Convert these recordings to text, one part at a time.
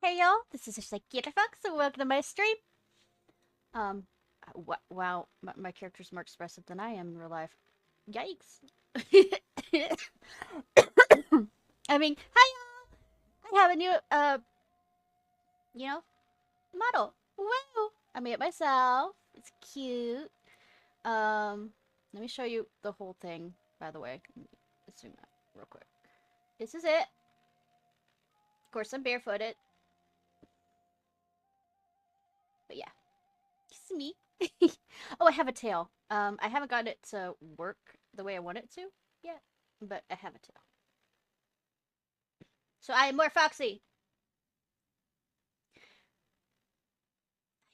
Hey y'all, this is Ishnai Ciarfox, and welcome to my stream. Wow, my character's more expressive than I am in real life. Yikes. I mean, hi y'all! I have a new, you know, model. Woo! I made it myself. It's cute. Let me show you the whole thing, by the way. Let me zoom out real quick. This is it. Of course, I'm barefooted. But yeah. This is me. Oh, I have a tail. I haven't gotten it to work the way I want it to yet, but I have a tail. So I am more foxy.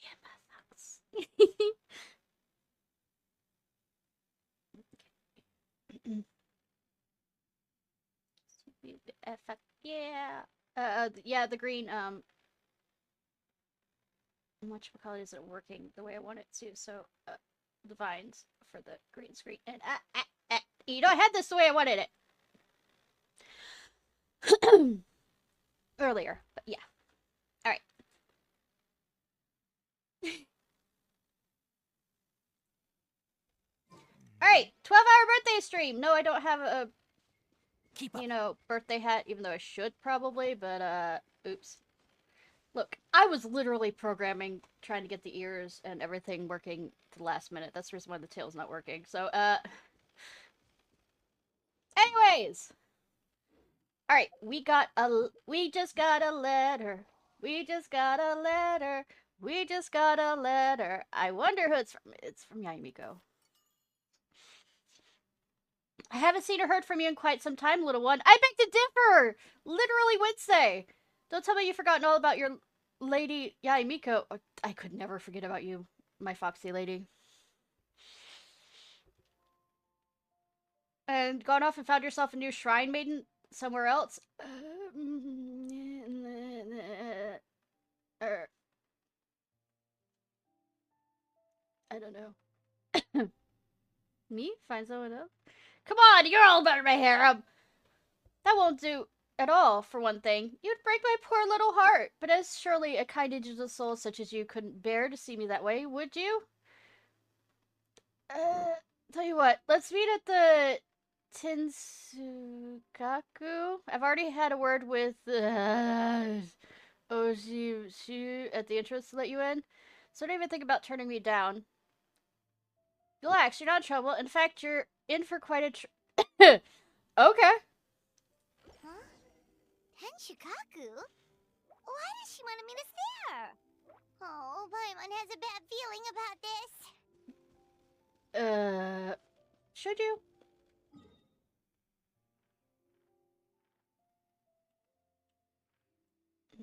I am a fox. Yeah. Yeah, the green, whatchamacallit isn't working the way I want it to, so, the vines for the green screen. And, you know, I had this the way I wanted it. Earlier, but yeah. Alright. Alright, 12-hour birthday stream! No, I don't have a, you know, birthday hat, even though I should probably, but, oops. Look, I was literally programming, trying to get the ears and everything working to the last minute. That's the reason why the tail's not working. So, anyways! Alright, we just got a letter. We just got a letter. We just got a letter. I wonder who it's from. It's from Yaimiko. I haven't seen or heard from you in quite some time, little one. I beg to differ! Literally Wednesday! Don't tell me you've forgotten all about your lady Yaimiko. I could never forget about you, my foxy lady. And gone off and found yourself a new shrine maiden somewhere else? I don't know. Me? Find someone else? Come on, you're all about my harem! That won't do at all, for one thing. You'd break my poor little heart. But as surely a kind and gentle soul such as you couldn't bear to see me that way, would you? Tell you what, let's meet at the Tinsukaku. I've already had a word with Oshishu at the entrance to let you in. So don't even think about turning me down. Relax, you're not in trouble. In fact, you're in for quite a Okay. Huh? Tenshikaku? Why does she want to meet us there? Oh, Paimon has a bad feeling about this. Should you?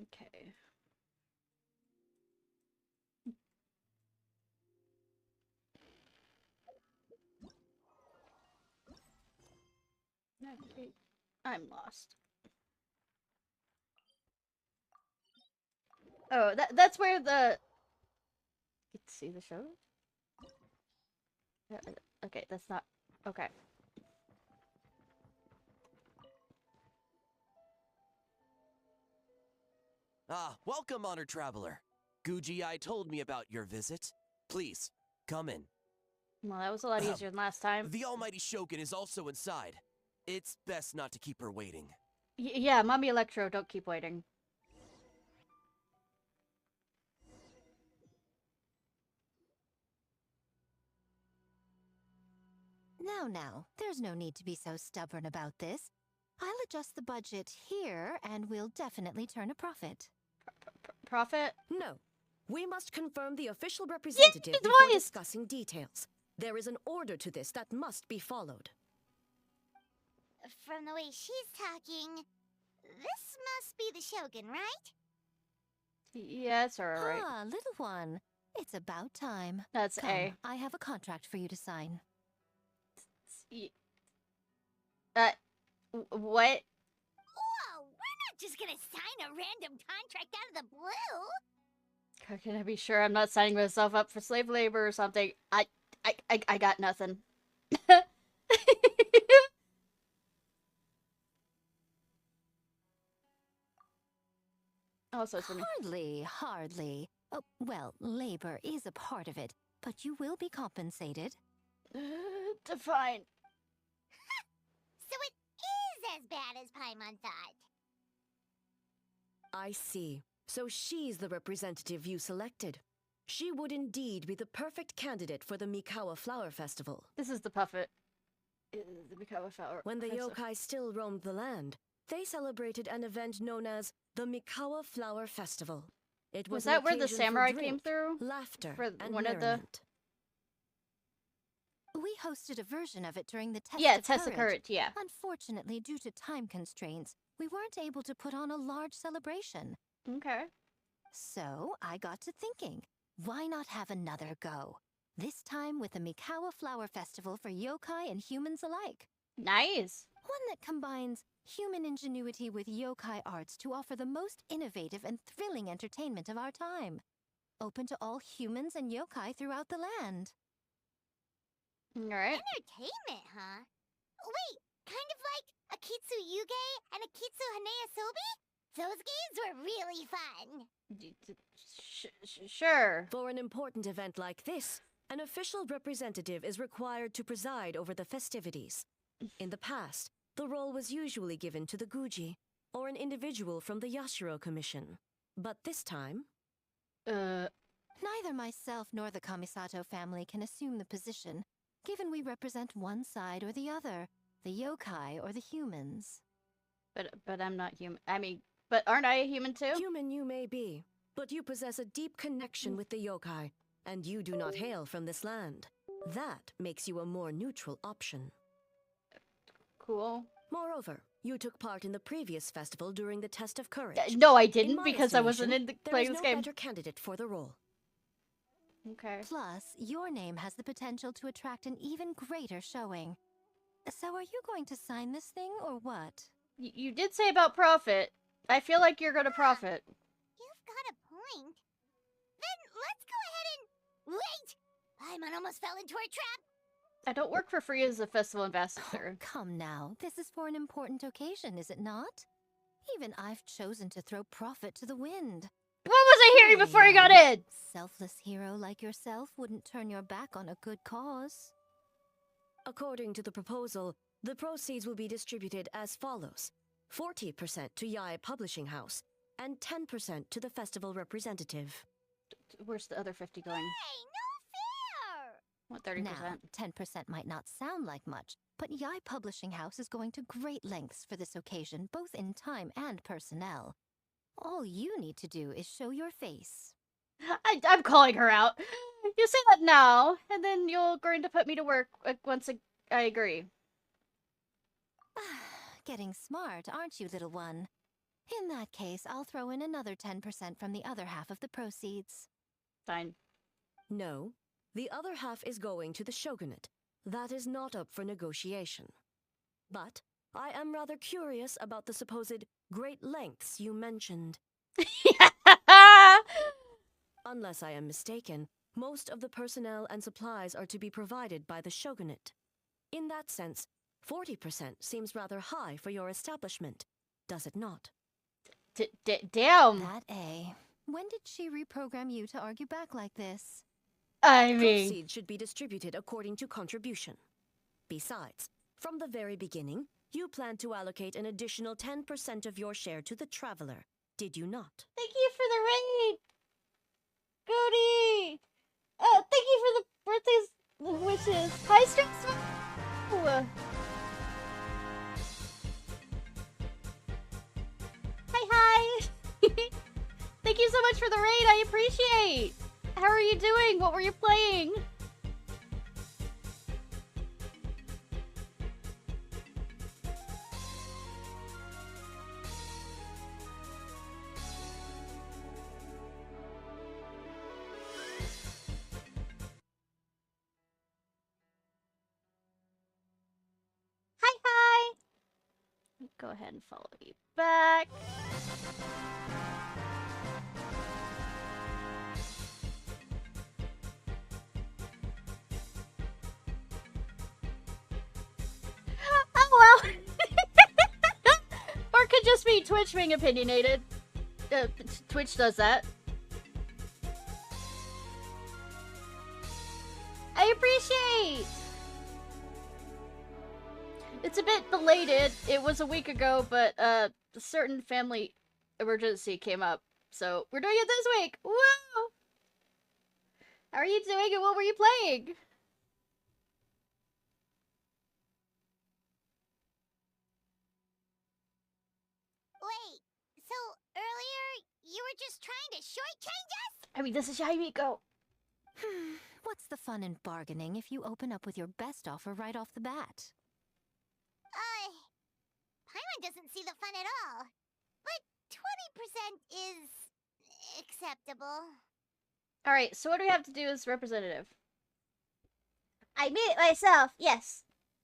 Okay. Okay. I'm lost. Oh, that's where the... Get to see the show? Okay, that's not... Okay. Ah, welcome, honored traveler. Guji-ai told me about your visit. Please, come in. Well, that was a lot easier than last time. The almighty Shogun is also inside. It's best not to keep her waiting. Yeah, Mommy Electro, don't keep waiting. Now, there's no need to be so stubborn about this. I'll adjust the budget here, and we'll definitely turn a profit. Profit? No. We must confirm the official representative before discussing details. There is an order to this that must be followed. From the way she's talking, this must be the Shogun, right? Yeah, it's alright. Ah, little one. It's about time. That's Come, A. I have a contract for you to sign. What? Whoa, we're not just gonna sign a random contract out of the blue! How can I be sure I'm not signing myself up for slave labor or something? I got nothing. Oh, so it's for me. Hardly. Oh, well, labor is a part of it, but you will be compensated. Define. So it is as bad as Paimon thought. I see. So she's the representative you selected. She would indeed be the perfect candidate for the Mikawa Flower Festival. This is the puppet. The Mikawa Flower When the Festival. yokai still roamed the land, they celebrated an event known as the Mikawa Flower Festival. It Was an that where the occasion for samurai drink, came through? laughter, For and one of the- merriment. We hosted a version of it during the test Yeah, of test of courage. courage, yeah. Unfortunately, due to time constraints, we weren't able to put on a large celebration. Okay. So I got to thinking, why not have another go? This time with the Mikawa Flower Festival for yokai and humans alike. Nice. One that combines human ingenuity with yokai arts to offer the most innovative and thrilling entertainment of our time. Open to all humans and yokai throughout the land. Alright. Entertainment, huh? Wait, kind of like a Kitsu Yuge and a Kitsu Hanea Sobi? Those games were really fun. Sure. For an important event like this, an official representative is required to preside over the festivities. In the past, the role was usually given to the Guji, or an individual from the Yashiro Commission. But this time... Neither myself nor the Kamisato family can assume the position, given we represent one side or the other, the yokai or the humans. But I'm not human. I mean, but aren't I a human too? Human you may be, but you possess a deep connection with the yokai, and you do not hail from this land. That makes you a more neutral option. Cool. Moreover, you took part in the previous festival during the test of courage. No, I In didn't my because I wasn't in estimation, the there is playing this no game. better candidate for the role. Okay. Plus, your name has the potential to attract an even greater showing. So are you going to sign this thing or what? You did say about profit. I feel like you're gonna profit. You've got a point. Then let's go ahead and... Wait! Paimon almost fell into our trap! I don't work for free as a festival Oh, ambassador. come now, this is for an important occasion, is it not? Even I've chosen to throw profit to the wind. What was I hearing before I got in? Selfless hero like yourself wouldn't turn your back on a good cause. According to the proposal, the proceeds will be distributed as follows. 40% to Yae Publishing House, and 10% to the festival representative. Where's the other 50 going? Hey, no fair! What, 30%? Now, 10% might not sound like much, but Yae Publishing House is going to great lengths for this occasion, both in time and personnel. All you need to do is show your face. I'm calling her out. You say that now, and then you're going to put me to work once I agree. Getting smart, aren't you, little one? In that case, I'll throw in another 10% from the other half of the proceeds. Fine. No, the other half is going to the shogunate. That is not up for negotiation. But I am rather curious about the supposed great lengths you mentioned. Unless I am mistaken, most of the personnel and supplies are to be provided by the shogunate. In that sense, 40% seems rather high for your establishment, does it not? Damn. That A. When did she reprogram you to argue back like this? I mean, Proceeds should be distributed according to contribution. Besides, from the very beginning, you planned to allocate an additional 10% of your share to the traveler, did you not? thank you for the raid, Goody. Thank you for the birthday wishes. Hi, Stress. Hi. Thank you so much for the raid. I appreciate. How are you doing? What were you playing? Hi. Go ahead and follow you back. Oh well. Or it could just be Twitch being opinionated. Twitch does that. I appreciate! It's a bit belated. It was a week ago, but a certain family emergency came up. So we're doing it this week! Woo! How are you doing and what were you playing? Wait, so earlier you were just trying to shortchange us? I mean, this is Yahimiko. What's the fun in bargaining if you open up with your best offer right off the bat? Paimon doesn't see the fun at all. But 20% is acceptable. Alright, so what do we have to do as representative? I made it myself, yes.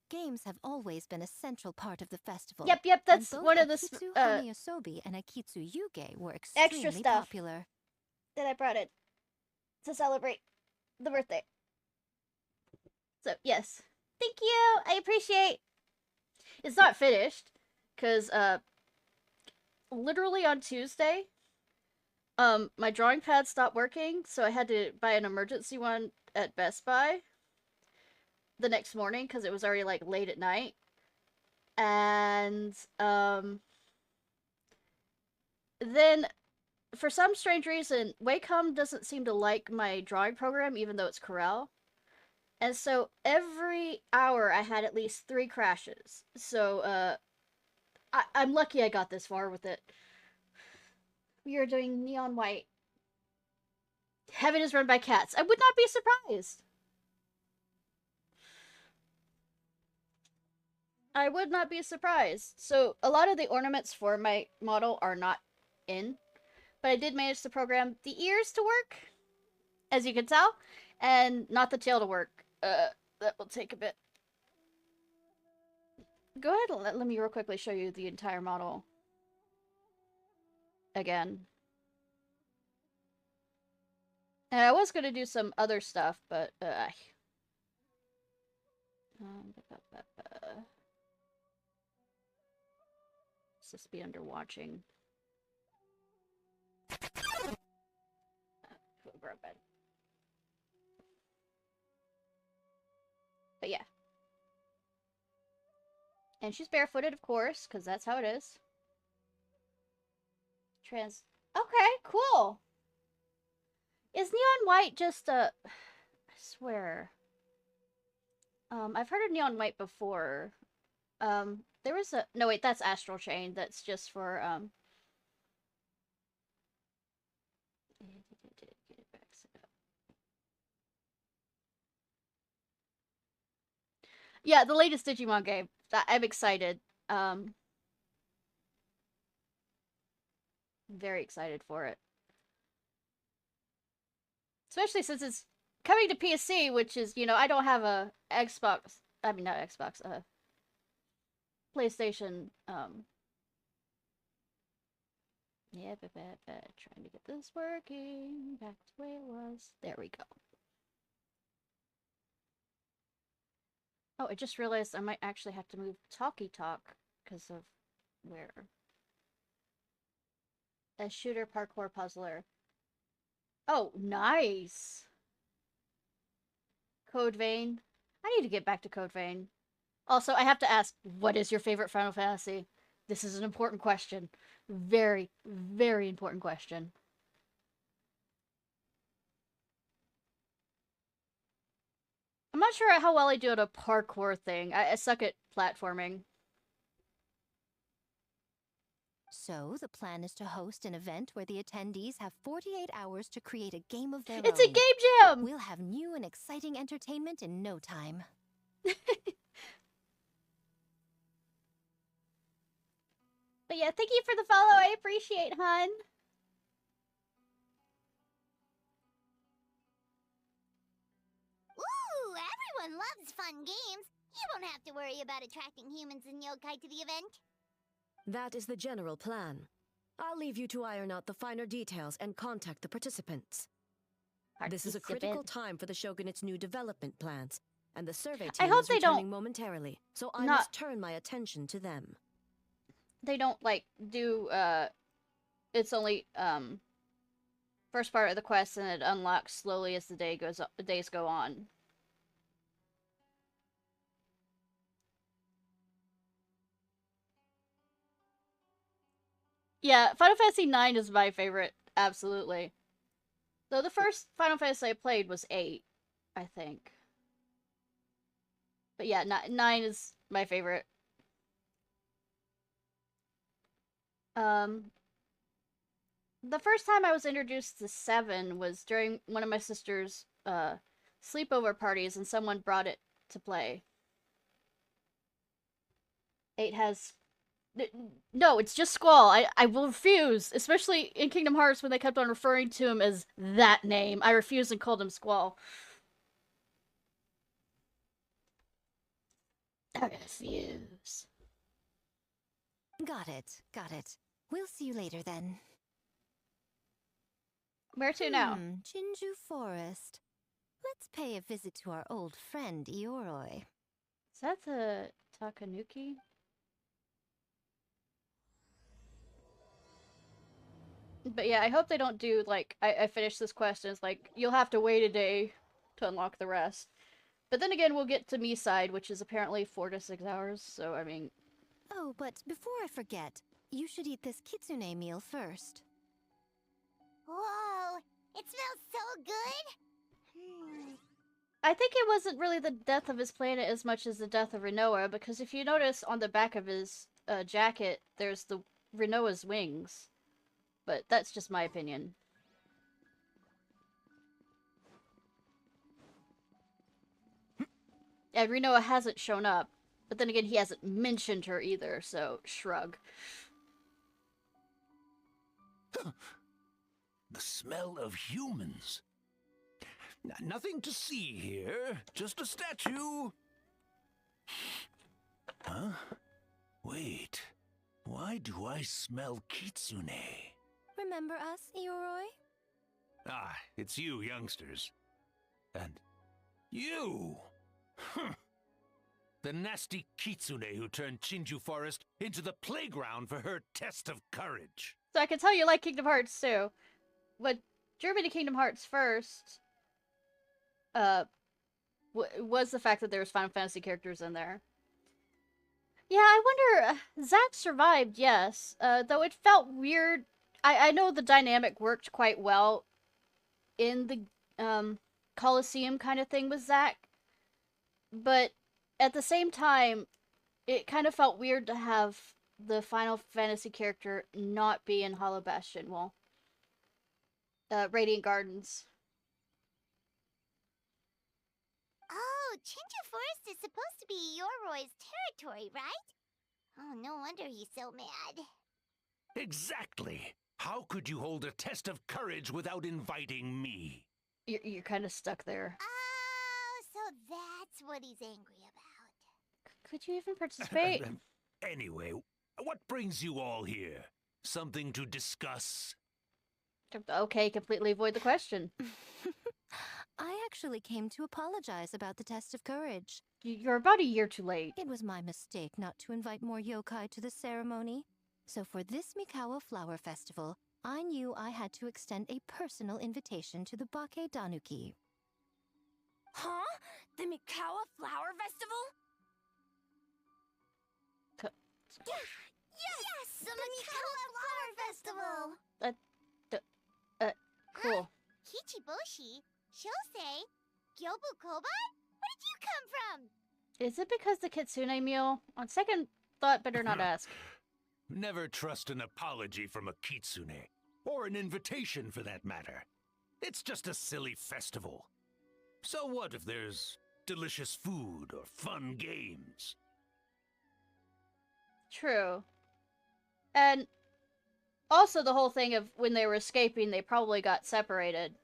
Games have always been a central part of the festival. Yep, and that's both one of the Akitsu Hanayosobi and Akitsu Yuge were extra extremely stuff popular. that I brought in to celebrate the birthday. So, yes. Thank you! I appreciate. It's not finished, because, literally on Tuesday, my drawing pad stopped working, so I had to buy an emergency one at Best Buy the next morning, because it was already, like, late at night. And, then, for some strange reason, Wacom doesn't seem to like my drawing program, even though it's Corel. And so, every hour I had at least 3 crashes. So, I'm lucky I got this far with it. We are doing Neon White. Heaven is run by cats. I would not be surprised. I would not be surprised. So, a lot of the ornaments for my model are not in. But I did manage to program the ears to work, as you can tell, and not the tail to work. That will take a bit. Go ahead and let me real quickly show you the entire model. Again. And I was going to do some other stuff, but, let's just be under watching. But yeah. And she's barefooted, of course, because that's how it is. Okay, cool. Is Neon White just I swear. I've heard of Neon White before. There was a... No, wait, that's Astral Chain. That's just for, Yeah, the latest Digimon game. I'm excited. Very excited for it. Especially since it's coming to PC, which is, you know, I don't have a Xbox. I mean, not Xbox, PlayStation, yeah, trying to get this working. Back to the way it was. There we go. Oh, I just realized I might actually have to move Talkie Talk because of where. A shooter parkour puzzler. Oh, nice! Code Vein. I need to get back to Code Vein. Also, I have to ask, what is your favorite Final Fantasy? This is an important question. Very, very important question. I'm not sure how well I do at a parkour thing. I suck at platforming. So, the plan is to host an event where the attendees have 48 hours to create a game of their It's own. a game jam! We'll have new and exciting entertainment in no time. But yeah, thank you for the follow. I appreciate, hun. Ooh, everyone loves fun games. You won't have to worry about attracting humans and yokai to the event. That is the general plan. I'll leave you to iron out the finer details and contact the participants. This is a critical time for the Shogunate's new development plans, and the survey team hope is they returning don't momentarily, so I must turn my attention to them. They don't, like, do, it's only first part of the quest, and it unlocks slowly as the days go on. Yeah, Final Fantasy IX is my favorite, absolutely. Though the first Final Fantasy I played was 8, I think. But yeah, 9 is my favorite. The first time I was introduced to 7 was during one of my sister's sleepover parties, and someone brought it to play. 8 has... No, it's just Squall. I will refuse, especially in Kingdom Hearts when they kept on referring to him as that name. I refused and called him Squall. I refuse. Got it, got it. We'll see you later then. Where to now? Jinju Forest. Let's pay a visit to our old friend Ioroi. Is that the Takanuki? But yeah, I hope they don't do, like, I finished this quest and it's like, you'll have to wait a day to unlock the rest. But then again, we'll get to Mii-side, which is apparently 4 to 6 hours, so I mean... Oh, but before I forget, you should eat this kitsune meal first. Whoa, it smells so good. I think it wasn't really the death of his planet as much as the death of Rinoa, because if you notice on the back of his jacket, there's the Rinoa's wings. But that's just my opinion. And Rinoa hasn't shown up, but then again, he hasn't mentioned her either, so shrug. The smell of humans. Nothing to see here, just a statue. Huh? Wait, why do I smell kitsune? Remember us, Ioroi? Ah, it's you youngsters. And you! The nasty kitsune who turned Jinju Forest into the playground for her test of courage. So I can tell you like Kingdom Hearts too. What drew me to Kingdom Hearts first was the fact that there was Final Fantasy characters in there. Yeah, I wonder, Zack survived, yes. Though it felt weird. I know the dynamic worked quite well in the Coliseum kind of thing with Zack. But at the same time, it kind of felt weird to have the Final Fantasy character not be in Hollow Bastion. Well, Radiant Gardens. Oh, Jinju Forest is supposed to be Yoroi's territory, right? Oh, no wonder he's so mad. Exactly. How could you hold a test of courage without inviting me? You're kind of stuck there. Oh, so that's what he's angry about. Could you even participate? Anyway, what brings you all here? Something to discuss? Okay, completely avoid the question. I actually came to apologize about the test of courage. You're about a year too late. It was my mistake not to invite more yokai to the ceremony. So for this Mikawa Flower Festival, I knew I had to extend a personal invitation to the Bake Danuki. Huh? The Mikawa Flower Festival? Yes! The Mikawa Flower Festival! Cool. Kichiboshi? Shosei? Gyobu Koban? Where did you come from? Is it because the kitsune meal? On second thought, better not ask. Never trust an apology from a kitsune, or an invitation for that matter. It's just a silly festival. So what if there's delicious food or fun games? True. And also the whole thing of when they were escaping, they probably got separated.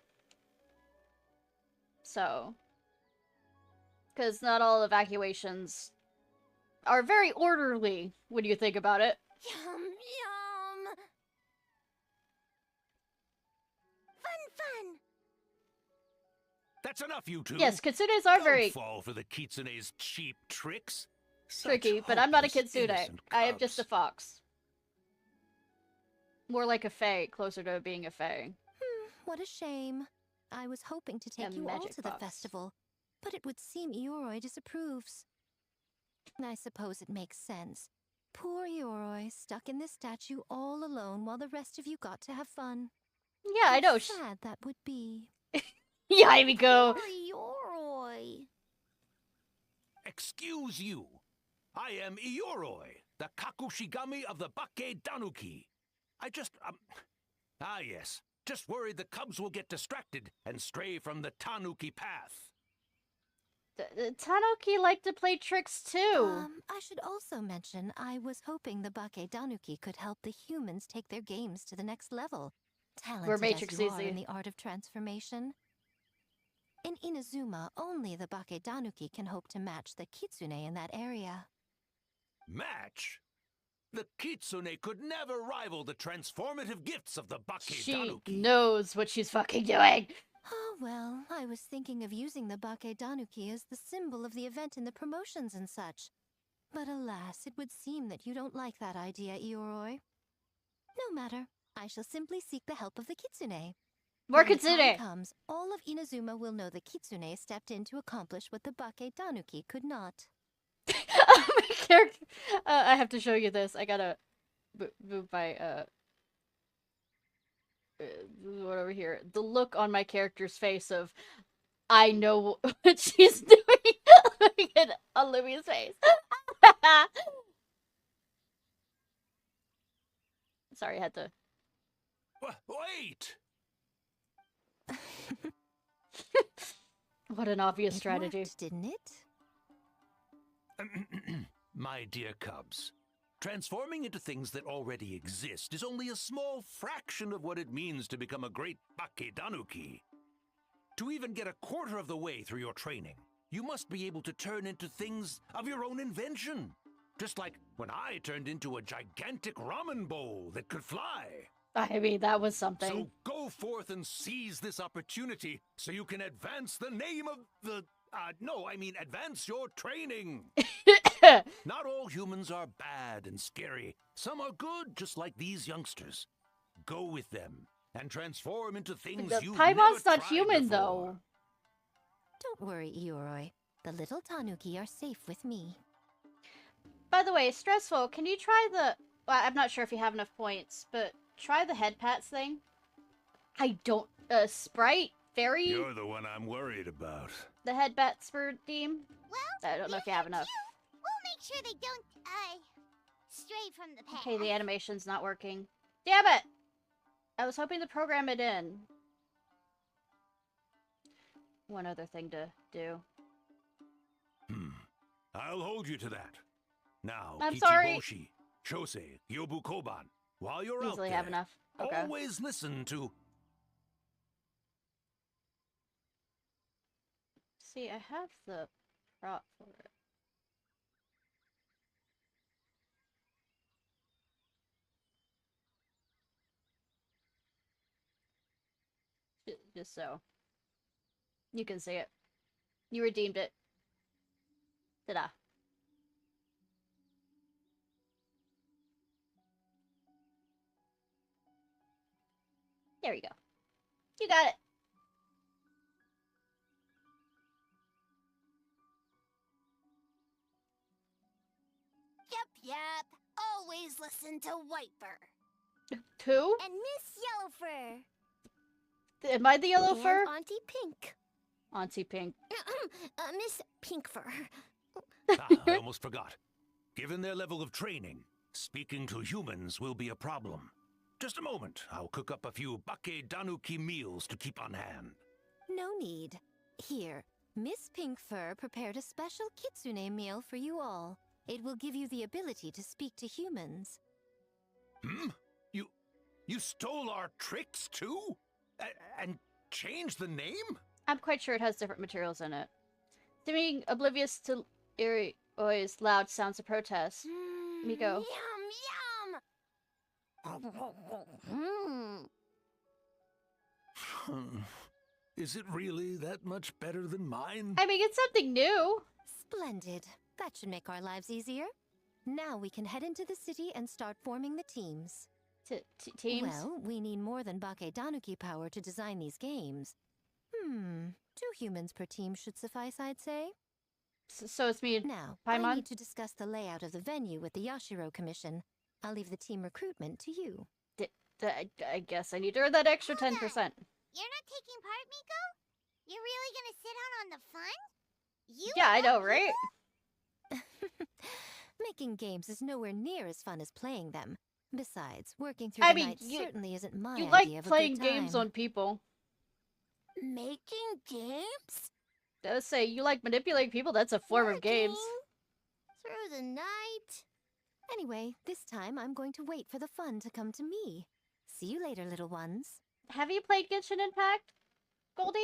So. Because not all evacuations are very orderly when you think about it. Yum, yum! Fun! That's enough, you two. Yes, kitsunes are Don't very fall for the kitsune's cheap tricks. Such tricky, but I'm not a hopeless, kitsune. innocent I am just a cubs. fox. More like a fae, closer to being a fae. What a shame. I was hoping to take A you all magic to the box. festival, but it would seem Ioroi disapproves. I suppose it makes sense. Poor Ioroi, stuck in this statue all alone while the rest of you got to have fun. Yeah, I How know. sad that would be. Yeah, I go. Poor Ioroi. Excuse you. I am Ioroi, the Kakushigami of the Bake Danuki. I just, yes. Just worried the cubs will get distracted and stray from the Tanuki path. The Tanuki like to play tricks too. I should also mention I was hoping the Bake Danuki could help the humans take their games to the next level. Talented Matrix as you are easy. in the art of transformation. In Inazuma, only the Bake Danuki can hope to match the Kitsune in that area. Match? The Kitsune could never rival the transformative gifts of the Bake She Danuki. knows what she's fucking doing. Oh, well, I was thinking of using the Bake Danuki as the symbol of the event in the promotions and such. But alas, it would seem that you don't like that idea, Ioroi. No matter. I shall simply seek the help of the Kitsune. More When the time Kitsune. comes, all of Inazuma will know the Kitsune stepped in to accomplish what the Bake Danuki could not. My character. I have to show you this. I gotta move my what over here. The look on my character's face of I know what she's doing. Look at Olivia's face. Sorry, I had to. Wait! What an obvious It strategy. worked, didn't it? My dear cubs, transforming into things that already exist is only a small fraction of what it means to become a great Bake Danuki. To even get a quarter of the way through your training, you must be able to turn into things of your own invention. Just like when I turned into a gigantic ramen bowl that could fly. I mean, that was something. So go forth and seize this opportunity so you can advance the name of the... advance your training. Not all humans are bad and scary. Some are good, just like these youngsters. Go with them and transform into things The you've Paimon's never not tried human, before. though. Don't worry, Ioroi. The little Tanuki are safe with me. By the way, Stressful, can you try the... Well, I'm not sure if you have enough points, but try the head pats thing. I don't... Sprite? Fairy? You're the one I'm worried about. The head pats for Deem? Well, I don't know if you have enough. We'll make sure they don't, stray from the path. Okay, the animation's not working. Damn it! I was hoping to program it in. One other thing to do. I'll hold you to that. Now, I'm sorry. Kichiboshi, Shosei, Yobu Koban, while you're Easily out there, have enough. Okay. always listen to... See, I have the prop for it. Just so. You can see it. You redeemed it. Ta-da. There you go. You got it. Yep. Always listen to Whiteber. Two? And Miss Yellowfur. Am I the yellow and fur? Auntie Pink. Auntie Pink. Miss Pinkfur. I almost forgot. Given their level of training, speaking to humans will be a problem. Just a moment, I'll cook up a few Bake Danuki meals to keep on hand. No need. Here, Miss Pinkfur prepared a special kitsune meal for you all. It will give you the ability to speak to humans. You stole our tricks too? And changed the name? I'm quite sure it has different materials in it. Seeming oblivious to Irioi's loud sounds of protest. Miko. Yum. Is it really that much better than mine? I mean, it's something new. Splendid. That should make our lives easier. Now we can head into the city and start forming the teams. Teams? Well, we need more than Bake Danuki power to design these games. 2 humans per team should suffice, I'd say. So it's me and Now, I Paimon? need to discuss the layout of the venue with the Yashiro Commission. I'll leave the team recruitment to you. I guess I need to earn that extra 10%. You're not taking part, Miko? You're really gonna sit out on the fun? You Yeah, I and know, that right? Making games is nowhere near as fun as playing them. Besides, working through I the mean, night certainly isn't my You idea like of a playing good games time. on people. Making games? Let's say you like manipulating people, that's a form of games. Through the night? Anyway, this time I'm going to wait for the fun to come to me. See you later, little ones. Have you played Genshin Impact, Goldie?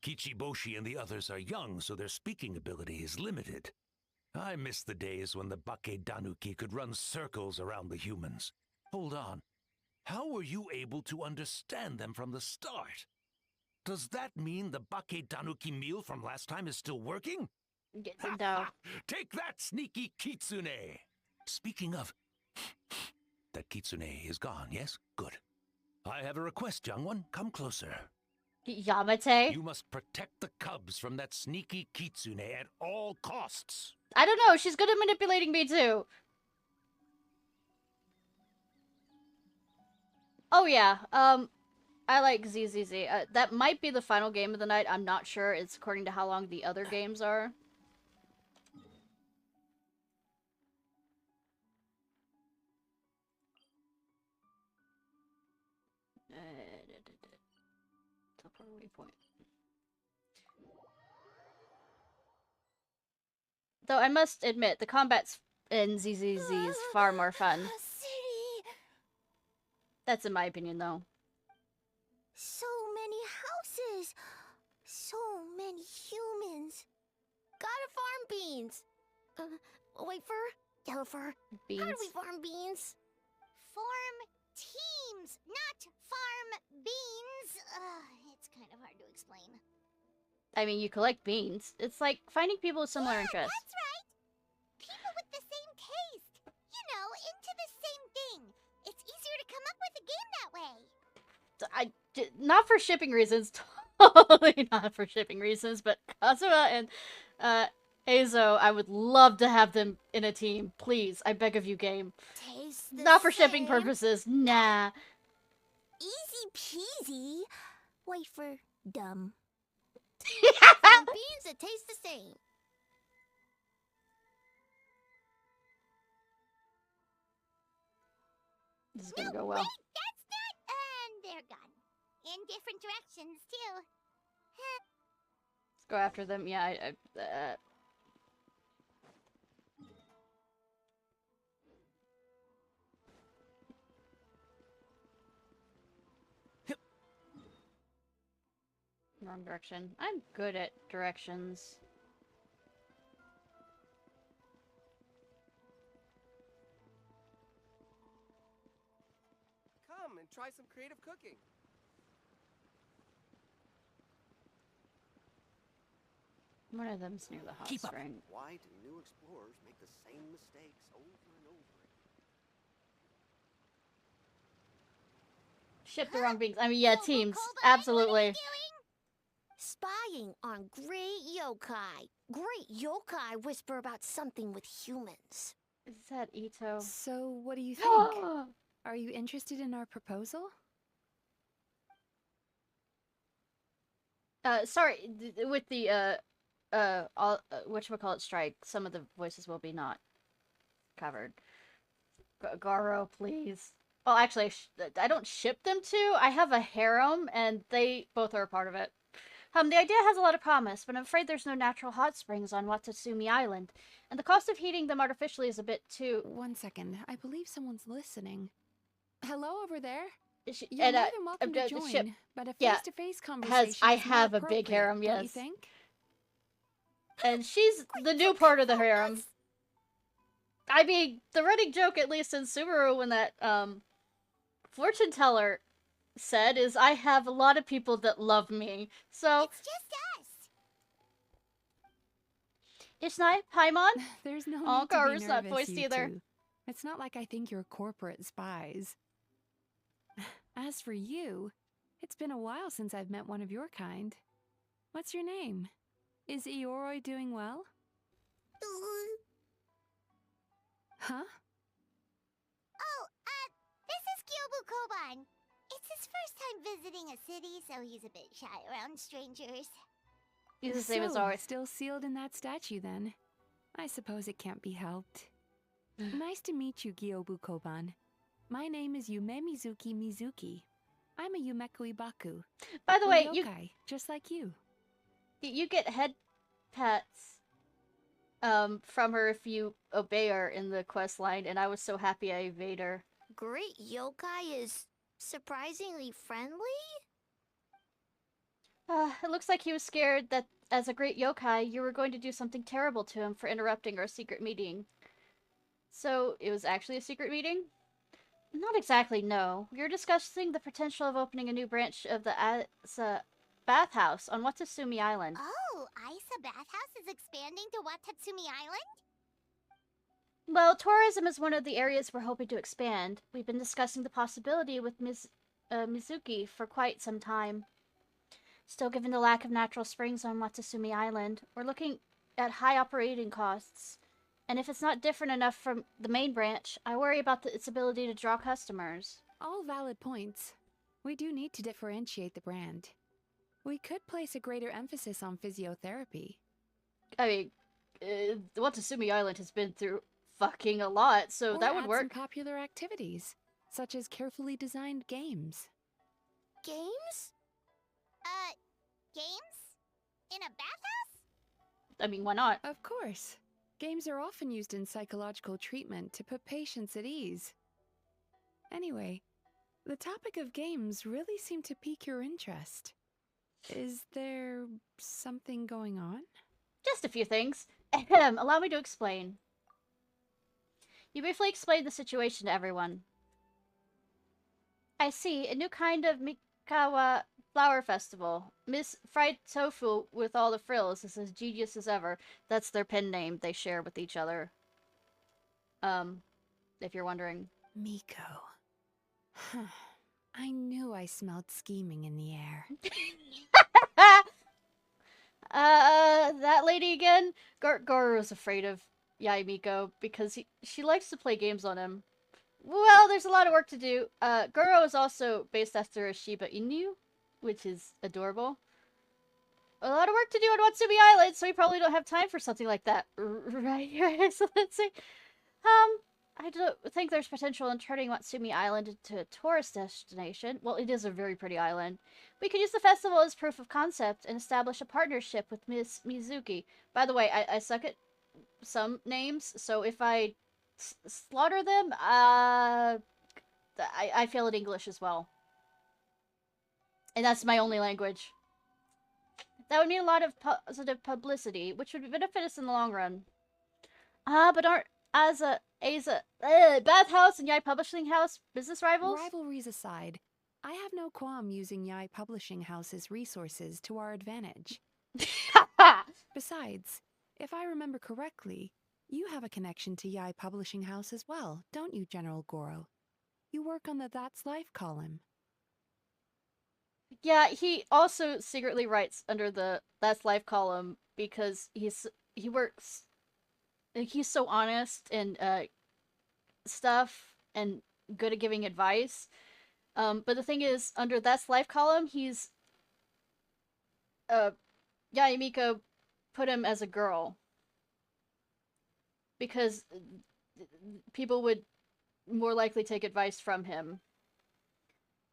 Kichiboshi and the others are young, so their speaking ability is limited. I miss the days when the Bake Danuki could run circles around the humans. Hold on. How were you able to understand them from the start? Does that mean the Bake Danuki meal from last time is still working? No. Take that, sneaky kitsune! Speaking of, that kitsune is gone, yes? Good. I have a request, young one. Come closer. Yamate? You must protect the cubs from that sneaky kitsune at all costs. I don't know, she's good at manipulating me too. Oh yeah, I like ZZZ. That might be the final game of the night, I'm not sure. It's according to how long the other games are. Waypoint. Though I must admit, the combats in ZZZ is far more fun. City. That's in my opinion, though. So many houses. So many humans. Gotta farm beans. White fur, yellow fur. Beans. How do we farm beans? Farm teams, not farm beans. It's kind of hard to explain. I mean, you collect beans. It's like finding people with similar interests. That's right. People with the same taste. You know, into the same thing. It's easier to come up with a game that way. Not for shipping reasons. Totally not for shipping reasons, but Kazuma and Eizo, I would love to have them in a team. Please, I beg of you, game. Taste the Not for shipping same. purposes. Nah. Easy peasy. Wait for dumb. Farm beans that taste the same. This is gonna go No, well. wait, that's not. And they're gone. In different directions, too. Let's go after them. Yeah, wrong direction. I'm good at directions. Come and try some creative cooking. One of them's near the hot Keep up. spring. Why do new explorers make the same mistakes over and over again? Ship the wrong beings. I mean, yeah, Koba, teams. Koba, what are Absolutely. you doing? Spying on great yokai. Great yokai whisper about something with humans. Is that Ito? So, what do you think? Are you interested in our proposal? Sorry, with the, whatchamacallit strike, some of the voices will be not covered. Garo, please. Well, actually, I don't ship them to. I have a harem, and they both are a part of it. The idea has a lot of promise, but I'm afraid there's no natural hot springs on Watatsumi Island, and the cost of heating them artificially is a bit too... 1 second. I believe someone's listening. Hello over there? She, You're and, more than welcome to the join, ship but a yeah, face-to-face conversation I is more have a big appropriate, harem, don't you yes. think? And she's the new part of the harem. I mean, the running joke, at least in Subaru, when that, fortune teller said, is I have a lot of people that love me. So, It's just us. Ishnai, Paimon? There's no Oh, need to be Garu's not nervous, voiced you either. two. It's not like I think you're corporate spies. As for you, it's been a while since I've met one of your kind. What's your name? Is Ioroi doing well? Huh? Oh, this is Kyobu Koban. It's his first time visiting a city, so he's a bit shy around strangers. He's the same as So, always. still sealed in that statue then. I suppose it can't be helped. Nice to meet you, Gyobu Koban. My name is Yume Mizuki. I'm a Yumeku Ibaku. By the A way, yokai, just like you. you get head pats from her if you obey her in the quest line, and I was so happy I obeyed her. Great yokai is surprisingly friendly? It looks like he was scared that as a great yokai, you were going to do something terrible to him for interrupting our secret meeting. So, it was actually a secret meeting? Not exactly, no. We were discussing the potential of opening a new branch of the Asa bathhouse on Watatsumi Island. Oh, Isa Bathhouse is expanding to Watatsumi Island? Well, tourism is one of the areas we're hoping to expand. We've been discussing the possibility with Mizuki for quite some time. Still, given the lack of natural springs on Watatsumi Island, we're looking at high operating costs. And if it's not different enough from the main branch, I worry about its ability to draw customers. All valid points. We do need to differentiate the brand. We could place a greater emphasis on physiotherapy. I mean, Watatsumi Island has been through fucking a lot, so Or that would add work. some popular activities, such as carefully designed games. Games? Games? In a bathhouse? I mean, why not? Of course. Games are often used in psychological treatment to put patients at ease. Anyway, the topic of games really seemed to pique your interest. Is there something going on? Just a few things. Ahem, allow me to explain. You briefly explained the situation to everyone. I see, a new kind of Mikawa Flower Festival. Miss Fried Tofu with all the frills is as genius as ever. That's their pen name they share with each other. If you're wondering. Miko. I knew I smelled scheming in the air. That lady again? Goro's afraid of Yaimiko because she likes to play games on him. Well, there's a lot of work to do. Goro is also based after a Shiba Inu, which is adorable. A lot of work to do on Watsumi Island, so we probably don't have time for something like that. Right? So let's see. I don't think there's potential in turning Watsumi Island into a tourist destination. Well, it is a very pretty island. We could use the festival as proof of concept and establish a partnership with Miss Mizuki. By the way, I suck at some names, so if I slaughter them, I fail at English as well. And that's my only language. That would mean a lot of positive publicity, which would benefit us in the long run. But aren't Bathhouse and Yai Publishing House business rivals? Rivalries aside, I have no qualm using Yai Publishing House's resources to our advantage. Besides, if I remember correctly, you have a connection to Yai Publishing House as well, don't you, General Goro? You work on the That's Life column. Yeah, he also secretly writes under the That's Life column because he works. He's so honest and stuff and good at giving advice. But the thing is, under That's Life column, he's Yaimiko put him as a girl because people would more likely take advice from him.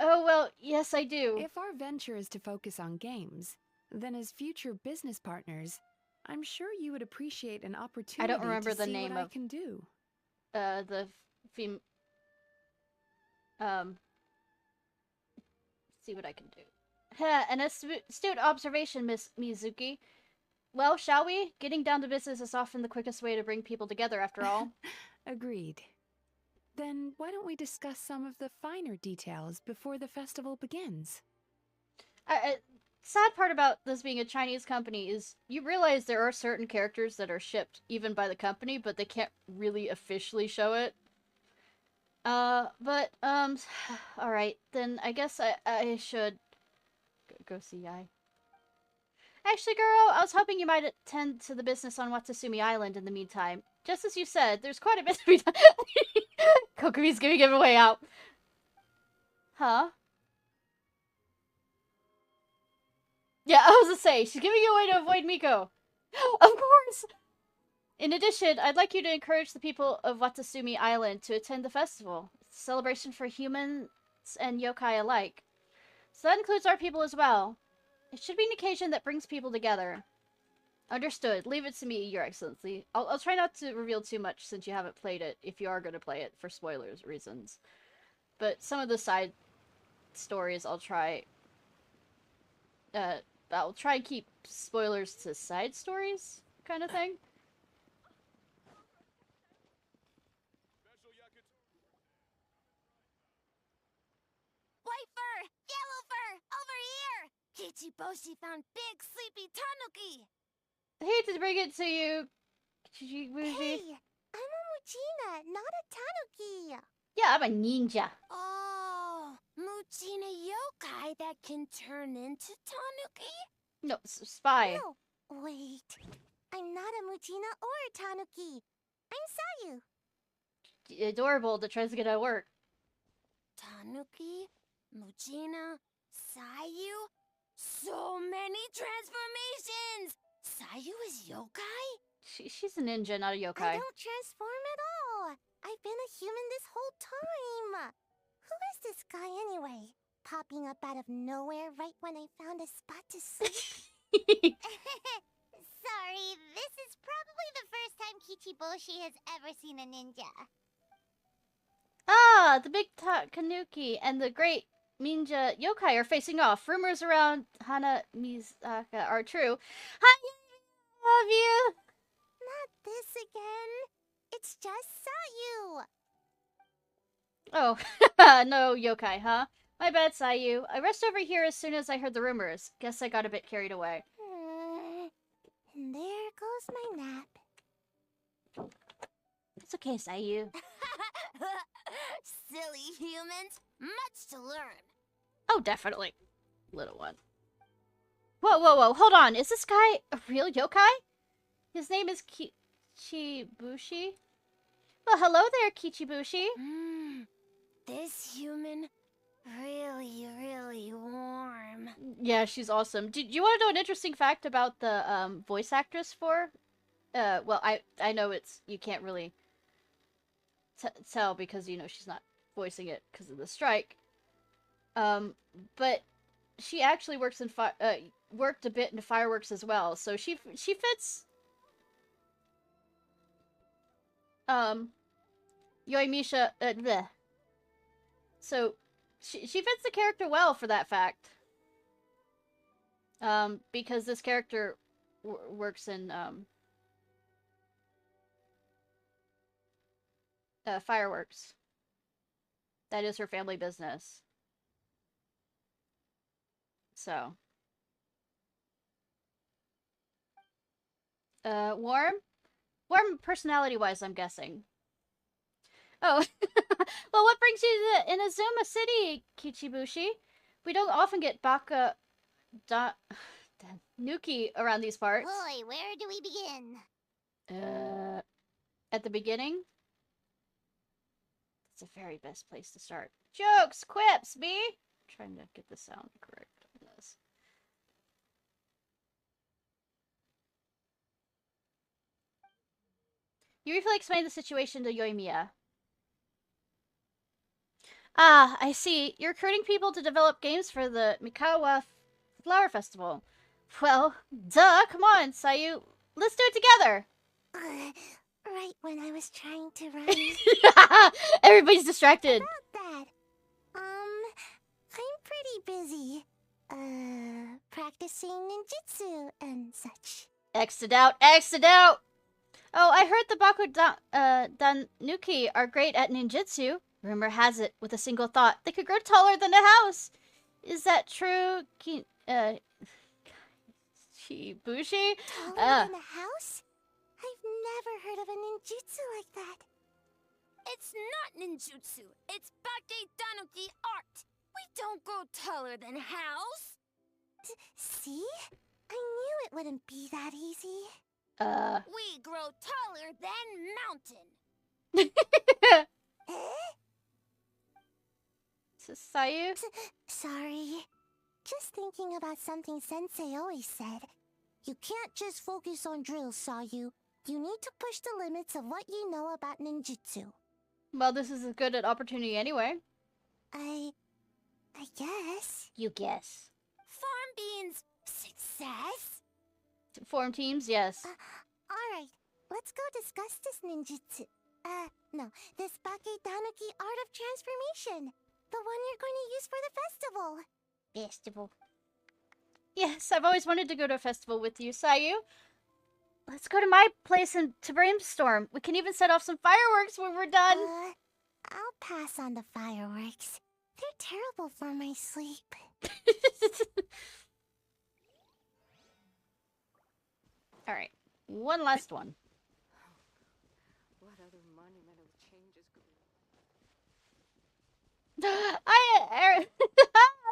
Oh, well, yes, I do. If our venture is to focus on games, then as future business partners, I'm sure you would appreciate an opportunity I don't remember to the see name what of I can do. See what I can do. An astute observation, Miss Mizuki. Well, shall we? Getting down to business is often the quickest way to bring people together, after all. Agreed. Then why don't we discuss some of the finer details before the festival begins? sad part about this being a Chinese company is you realize there are certain characters that are shipped even by the company, but they can't really officially show it. Alright, then I guess I should go see Yai. Actually, girl, I was hoping you might attend to the business on Watsumi Island in the meantime. Just as you said, there's quite a bit to be done. Kokumi's giving him away out. Huh? Yeah, I was gonna say, she's giving you away to avoid Miko. Of course! In addition, I'd like you to encourage the people of Watsumi Island to attend the festival. It's a celebration for humans and yokai alike. So that includes our people as well. It should be an occasion that brings people together. Understood. Leave it to me, Your Excellency. I'll try not to reveal too much since you haven't played it, if you are going to play it, for spoilers reasons. But some of the side stories I'll try and keep spoilers to side stories, kind of thing. White fur! Yellow fur! Over here! Kichiboshi found big sleepy tanuki! I hate to bring it to you, Kichibushi. Hey! I'm a Muchina, not a tanuki! Yeah, I'm a ninja. Oh, Muchina yokai that can turn into tanuki? No, spy. No, wait. I'm not a Muchina or a tanuki. I'm Sayu. Adorable that tries to get out of work. Tanuki, Muchina, Sayu. So many transformations! Sayu is yokai? She's a ninja, not a yokai. I don't transform at all. I've been a human this whole time. Who is this guy anyway? Popping up out of nowhere right when I found a spot to sleep? Sorry, this is probably the first time Kichiboshi has ever seen a ninja. Ah, the big Tanuki and the great ninja yokai are facing off. Rumors around Hana Mizaka are true. Hi, love you! Not this again. It's just Sayu. Oh, no yokai, huh? My bad, Sayu. I rushed over here as soon as I heard the rumors. Guess I got a bit carried away. And there goes my nap. It's okay, Sayu. Silly humans. Much to learn. Oh, definitely. Little one. Whoa. Hold on. Is this guy a real yokai? His name is Kichibushi? Well, hello there, Kichibushi. This human, really warm. Yeah, she's awesome. Do you want to know an interesting fact about the voice actress for? Well, I know you can't really tell because, you know, she's not voicing it because of the strike. But she actually works in worked a bit in Fireworks as well, so she fits Yoimisha bleh. So she fits the character well for that fact. Because this character works in Fireworks. That is her family business. So. Warm? Warm personality-wise, I'm guessing. Oh. Well, what brings you to Inazuma City, Kichibushi? We don't often get Baka Nuki around these parts. Boy, where do we begin? At the beginning? That's the very best place to start. Jokes, quips, me? Trying to get the sound correct on this. You briefly explain the situation to Yoimiya. Ah, I see. You're recruiting people to develop games for the Mikawa Flower Festival. Well, duh, come on, Sayu. Let's do it together! Right when I was trying to run. Everybody's distracted. About that. I'm pretty busy. Practicing ninjutsu and such. Exit out, exit out! Oh, I heard the Baku Danuki are great at ninjutsu. Rumor has it, with a single thought, they could grow taller than a house. Is that true, Shibushi? Taller than a house? I've never heard of a ninjutsu like that. It's not ninjutsu. It's Bake Danuki art. We don't grow taller than house. See? I knew it wouldn't be that easy. We grow taller than mountain. Eh? Sayu? Sorry. Just thinking about something Sensei always said. You can't just focus on drills, Sayu. You need to push the limits of what you know about ninjutsu. Well, this is as good an opportunity anyway. I guess. You guess. Farm beans, success. To form teams, yes. Alright, let's go discuss this ninjutsu. No, this Bake Danuki art of transformation. The one you're going to use for the festival. Festival. Yes, I've always wanted to go to a festival with you, Sayu. Let's go to my place and to brainstorm. We can even set off some fireworks when we're done. I'll pass on the fireworks. They're terrible for my sleep. Alright, one last one. What other monumental changes could we...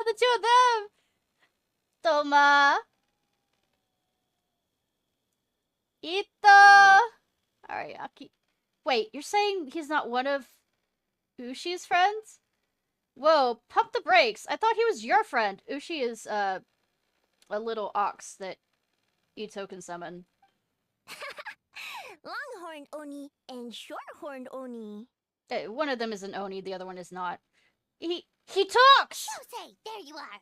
The two of them! Toma! Ito! Alright, Aki. Wait, you're saying he's not one of Ushi's friends? Whoa, pump the brakes. I thought he was your friend. Ushi is, a little ox that Ito can summon. Longhorned Oni and Shorthorned Oni. One of them is an Oni, the other one is not. He talks! Shosei, there you are.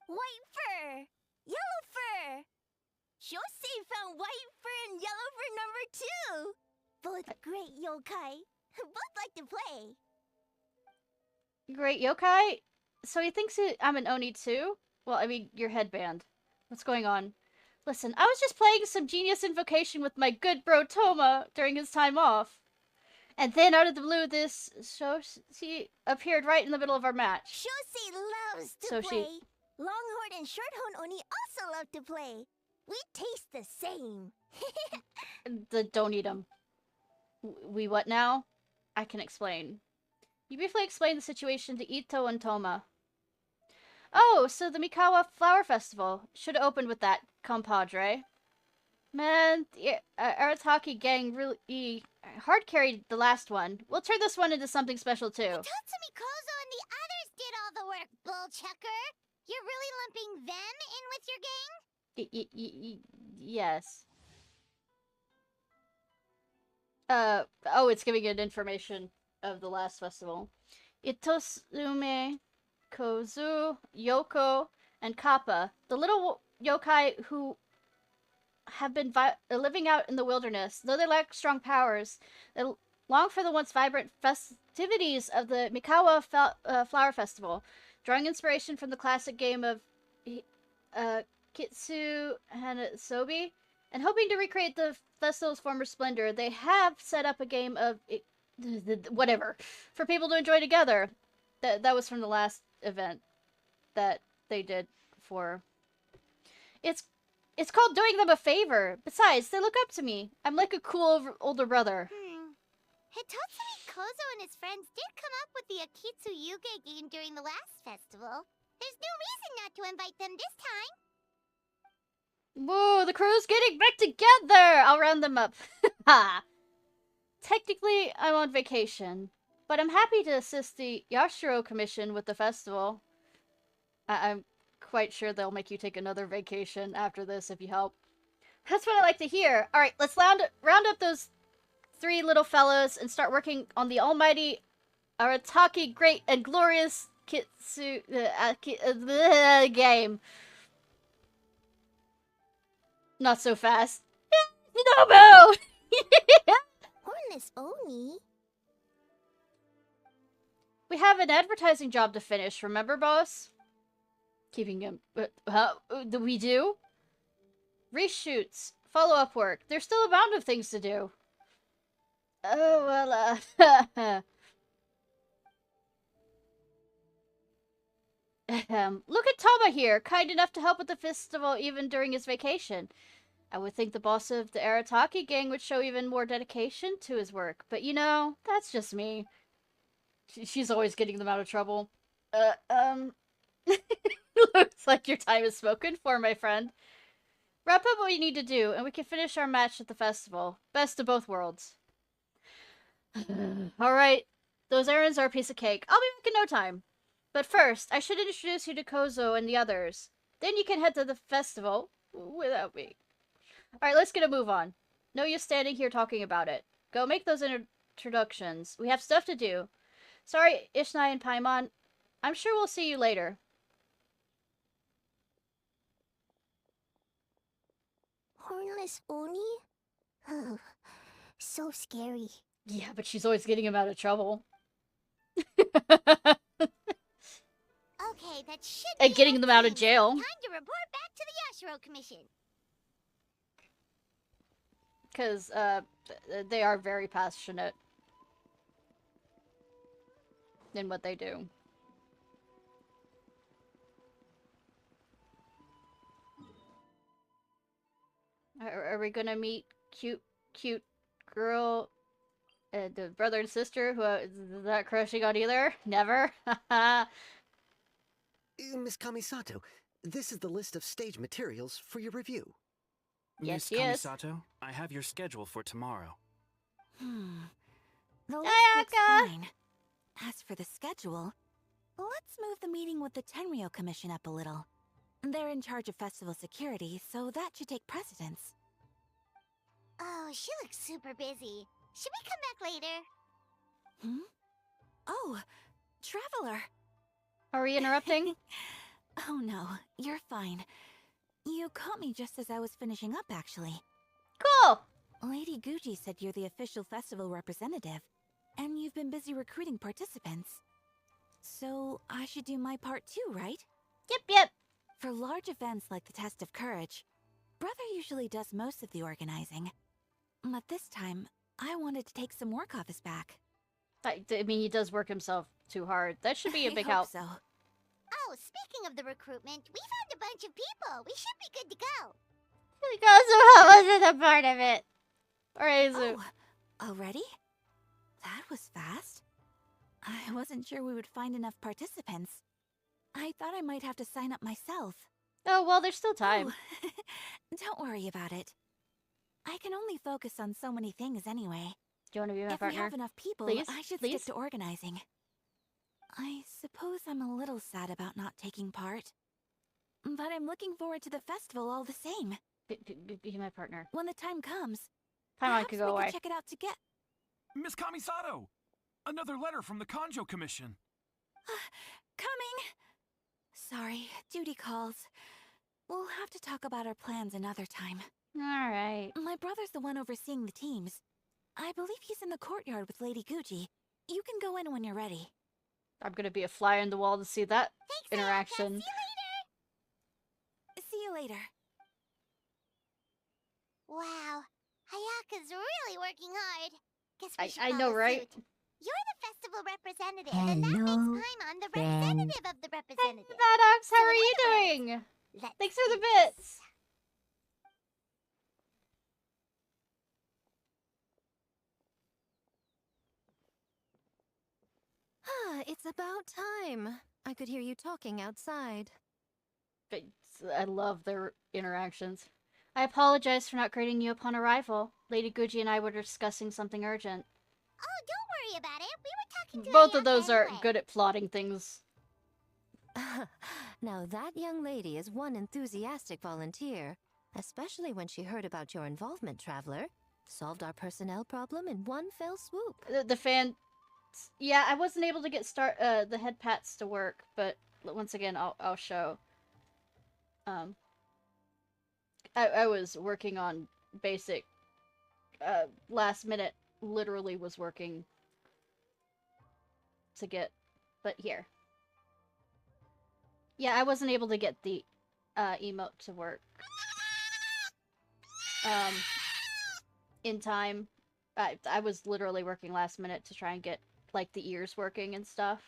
White fur, yellow fur. Shosei found white fur and yellow fur number 2. Both great yokai. Both like to play. Great yokai? So he thinks I'm an Oni too? Well, I mean, your headband. What's going on? Listen, I was just playing some genius invocation with my good bro Toma during his time off. And then out of the blue, this Shoshi appeared right in the middle of our match. Shosei loves to So play. Longhorn and Shorthorn Oni also love to play. We taste the same. Don't eat him. We what now? I can explain. You briefly explained the situation to Ito and Toma. Oh, so the Mikawa Flower Festival. Should have opened with that, compadre. Man, the Arataki gang really hard-carried the last one. We'll turn this one into something special, too. Tatsumi Kozo and the others did all the work, Bullchucker. You're really lumping them in with your gang? Yes. Oh, it's giving it information of the last festival. Itosume, Kozu, Yoko, and Kappa, the little yokai who have been living out in the wilderness. Though they lack strong powers, they long for the once vibrant festivities of the Mikawa Flower Festival, drawing inspiration from the classic game of Kitsu Hanasobi, and hoping to recreate the festival's former splendor. They have set up a game of whatever for people to enjoy together. That was from the last event that they did for. It's called doing them a favor. Besides, they look up to me. I'm like a cool older brother. Hitatsumi Kozo and his friends did come up with the Akitsu Yuge game during the last festival. There's no reason not to invite them this time. Whoa, the crew's getting back together! I'll round them up. Ha! Technically, I'm on vacation, but I'm happy to assist the Yashiro Commission with the festival. I'm quite sure they'll make you take another vacation after this if you help. That's what I like to hear. Alright, let's round up those 3 little fellows and start working on the almighty Arataki great and glorious Kitsu game. Not so fast. Nobu! Hornless Oni? We have an advertising job to finish, remember, boss? Keeping him... we do? Reshoots. Follow-up work. There's still a mountain of things to do. Oh, well, Look at Tama here, kind enough to help with the festival even during his vacation. I would think the boss of the Arataki gang would show even more dedication to his work, but you know, that's just me. She's always getting them out of trouble. Looks like your time is spoken for, my friend. Wrap up what you need to do, and we can finish our match at the festival. Best of both worlds. Alright, those errands are a piece of cake. I'll be back in no time. But first, I should introduce you to Kozo and the others. Then you can head to the festival without me. Alright, let's get a move on. No use standing here talking about it. Go make those introductions. We have stuff to do. Sorry, Ishnai and Paimon. I'm sure we'll see you later. Hornless Oni? Oh, so scary. Yeah, but she's always getting him out of trouble. Okay, that should And be getting our them out of team. jail. Time to report back to the Yashiro Commission. Because, they are very passionate in what they do. Are we gonna meet cute girl, the brother and sister who is not crushing on either? Never? Miss Kamisato, this is the list of stage materials for your review. Yes, Miss yes. Kamisato, I have your schedule for tomorrow. The list looks Ayaka! fine. As for the schedule, let's move the meeting with the Tenryo Commission up a little. They're in charge of festival security, so that should take precedence. Oh, she looks super busy. Should we come back later? Oh, Traveler! Are we interrupting? Oh no, you're fine. You caught me just as I was finishing up, actually. Cool! Lady Guji said you're the official festival representative, and you've been busy recruiting participants. So, I should do my part too, right? Yep. For large events like the Test of Courage, Brother usually does most of the organizing. But this time, I wanted to take some work off his back. I mean, he does work himself too hard. That should be a big I help. hope so. Oh, speaking of the recruitment, we found a bunch of people. We should be good to go. Because I wasn't a part of it. Alright, so... Oh, already? That was fast. I wasn't sure we would find enough participants. I thought I might have to sign up myself. Oh, well, there's still time. Oh, don't worry about it. I can only focus on so many things anyway. Do you want to be my If partner? we have enough people, Please? I should Please? stick to organizing. I suppose I'm a little sad about not taking part. But I'm looking forward to the festival all the same. Be my partner. When the time comes, Paimon perhaps could we go away. could check it out together. Miss Kamisato! Another letter from the Kanjo Commission. Coming! Sorry, duty calls. We'll have to talk about our plans another time. Alright. My brother's the one overseeing the teams. I believe he's in the courtyard with Lady Guji. You can go in when you're ready. I'm gonna be a fly on the wall to see that Thanks, interaction. Ayaka. See you later. Wow, Hayaka's really working hard. Guess we should I know, follow right? suit. You're the festival representative, and that makes Paimon the representative of the representative. Maddox, how So are in you other words, doing? Let's Thanks for the do this. bits. It's about time. I could hear you talking outside. But I love their interactions. I apologize for not greeting you upon arrival. Lady Guji and I were discussing something urgent. Oh, don't worry about it. We were talking to Both of Ayaka those are anyway. good at plotting things. Now that young lady is one enthusiastic volunteer, especially when she heard about your involvement, Traveler. Solved our personnel problem in one fell swoop. The fan... Yeah, I wasn't able to get the head pats to work, but once again, I'll show. I was working on basic, last minute, literally was working to get, but here. Yeah, I wasn't able to get the, emote to work. In time. I was literally working last minute to try and get, like, the ears working and stuff.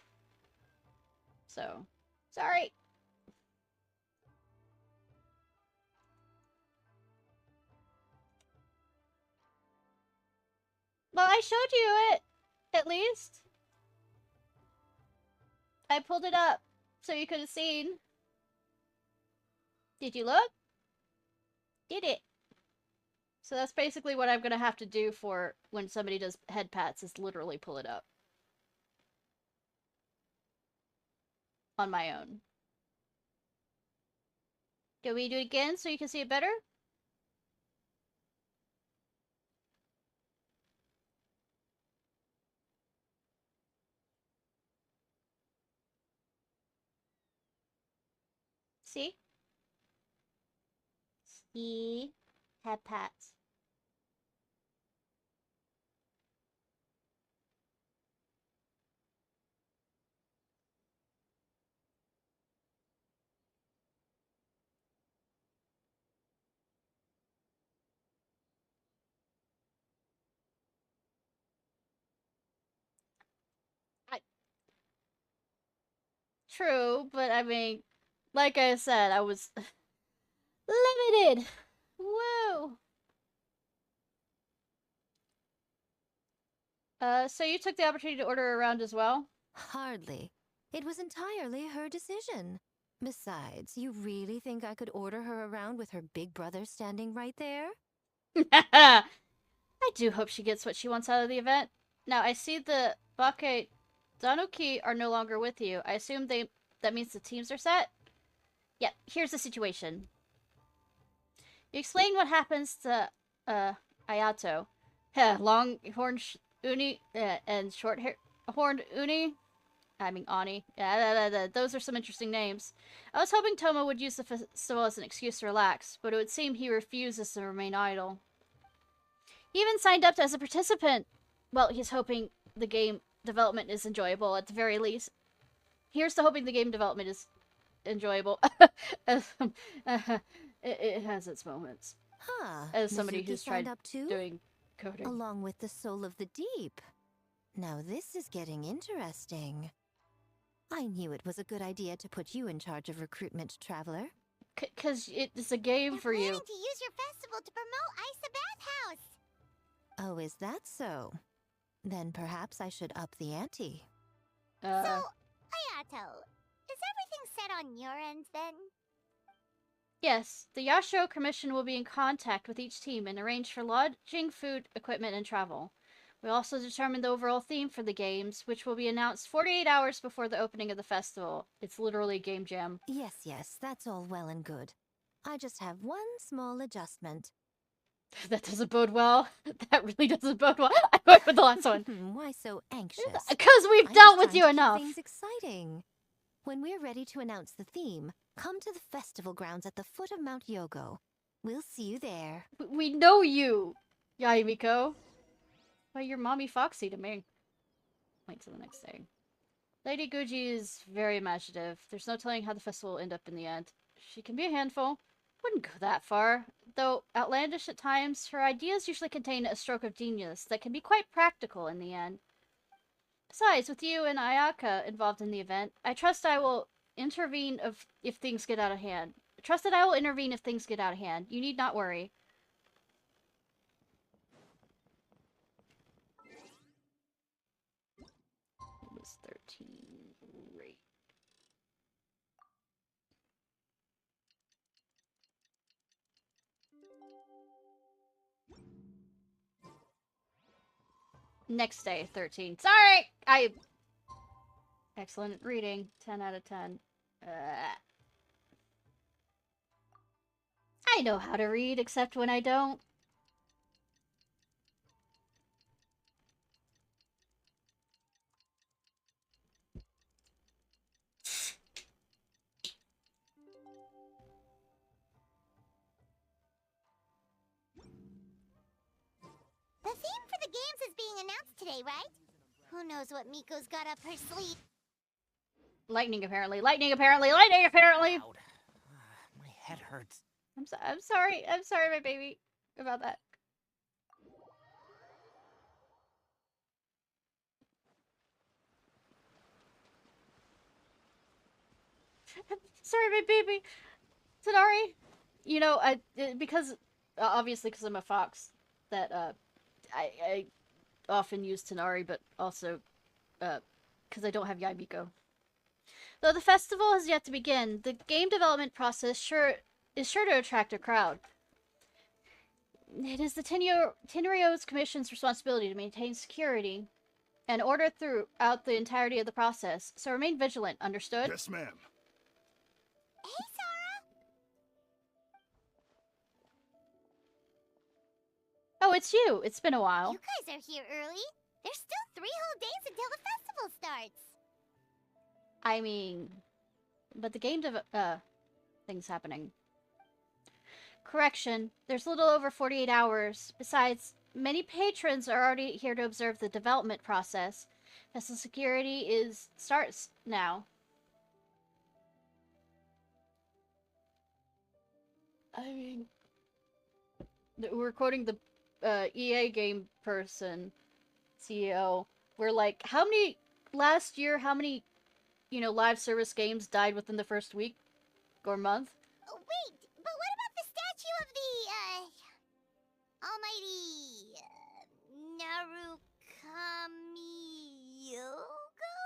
So, sorry. Well, I showed you it, at least. I pulled it up so you could have seen. Did you look? Did it? So that's basically what I'm gonna have to do for when somebody does head pats, is literally pull it up. On my own. Do we do it again so you can see it better? See? See? Head pats. True, but I mean, like I said, I was limited. Woo! So you took the opportunity to order around as well? Hardly. It was entirely her decision. Besides, you really think I could order her around with her big brother standing right there? I do hope she gets what she wants out of the event. Now, I see the Bake Danuki are no longer with you. I assume that means the teams are set? Yep, here's the situation. You explain what happens to, Ayato. Long-horned Uni, and short-horned Uni. I mean, Ani. Yeah, those are some interesting names. I was hoping Toma would use the festival as an excuse to relax, but it would seem he refuses to remain idle. He even signed up as a participant. Well, he's hoping the game development is enjoyable at the very least. Here's to hoping the game development is enjoyable. It has its moments. Huh. As somebody Mizuki who's signed tried up too? doing coding. Along with the Soul of the Deep. Now this is getting interesting. I knew it was a good idea to put you in charge of recruitment, Traveler. Cause it's a game for you. Planning to use your festival to promote Isa Bathhouse. Oh, is that so? Then perhaps I should up the ante. So, Ayato, is everything set on your end then? Yes, the Yasho Commission will be in contact with each team and arrange for lodging, food, equipment, and travel. We also determined the overall theme for the games, which will be announced 48 hours before the opening of the festival. It's literally a game jam. Yes, that's all well and good. I just have one small adjustment. That doesn't bode well. That really doesn't bode well. I went with the last one. Why so anxious? Because we've I'm dealt just with trying you to keep enough. Things exciting. When we're ready to announce the theme, come to the festival grounds at the foot of Mount Yogo. We'll see you there. We know you, Yaimiko. Why, you're Mommy Foxy to me. Wait till the next day. Lady Guji is very imaginative. There's no telling how the festival will end up in the end. She can be a handful. Wouldn't go that far. Though outlandish at times, her ideas usually contain a stroke of genius that can be quite practical in the end. Besides, with you and Ayaka involved in the event, I trust I will intervene if things get out of hand. Trust that I will intervene if things get out of hand. You need not worry. It was 13. Great. Next day, 13. Sorry! Excellent reading. 10 out of 10. I know how to read, except when I don't. The theme for the games is being announced today, right? Who knows what Miko's got up her sleeve? Lightning, apparently. Lightning, apparently. Lightning, apparently! My head hurts. I'm sorry. I'm sorry, my baby, about that. I'm sorry, my baby. Tanari, you know, obviously because I'm a fox, that, often use Tenari, but also because I don't have Yaimiko. Though the festival has yet to begin, the game development process is sure to attract a crowd. It is the Tenryo's Commission's responsibility to maintain security and order throughout the entirety of the process, so remain vigilant, understood? Yes, ma'am. Hey, Sora! Oh, it's you! It's been a while. You guys are here early. There's still 3 whole days until the festival starts. I mean, but the game thing's happening. Correction, there's a little over 48 hours. Besides, many patrons are already here to observe the development process. Festival security starts now. I mean, we're quoting the EA game person, CEO. We're like, last year, how many, live service games died within the first week or month? Oh, wait, but what about the statue of the, almighty, Narukami-yogo?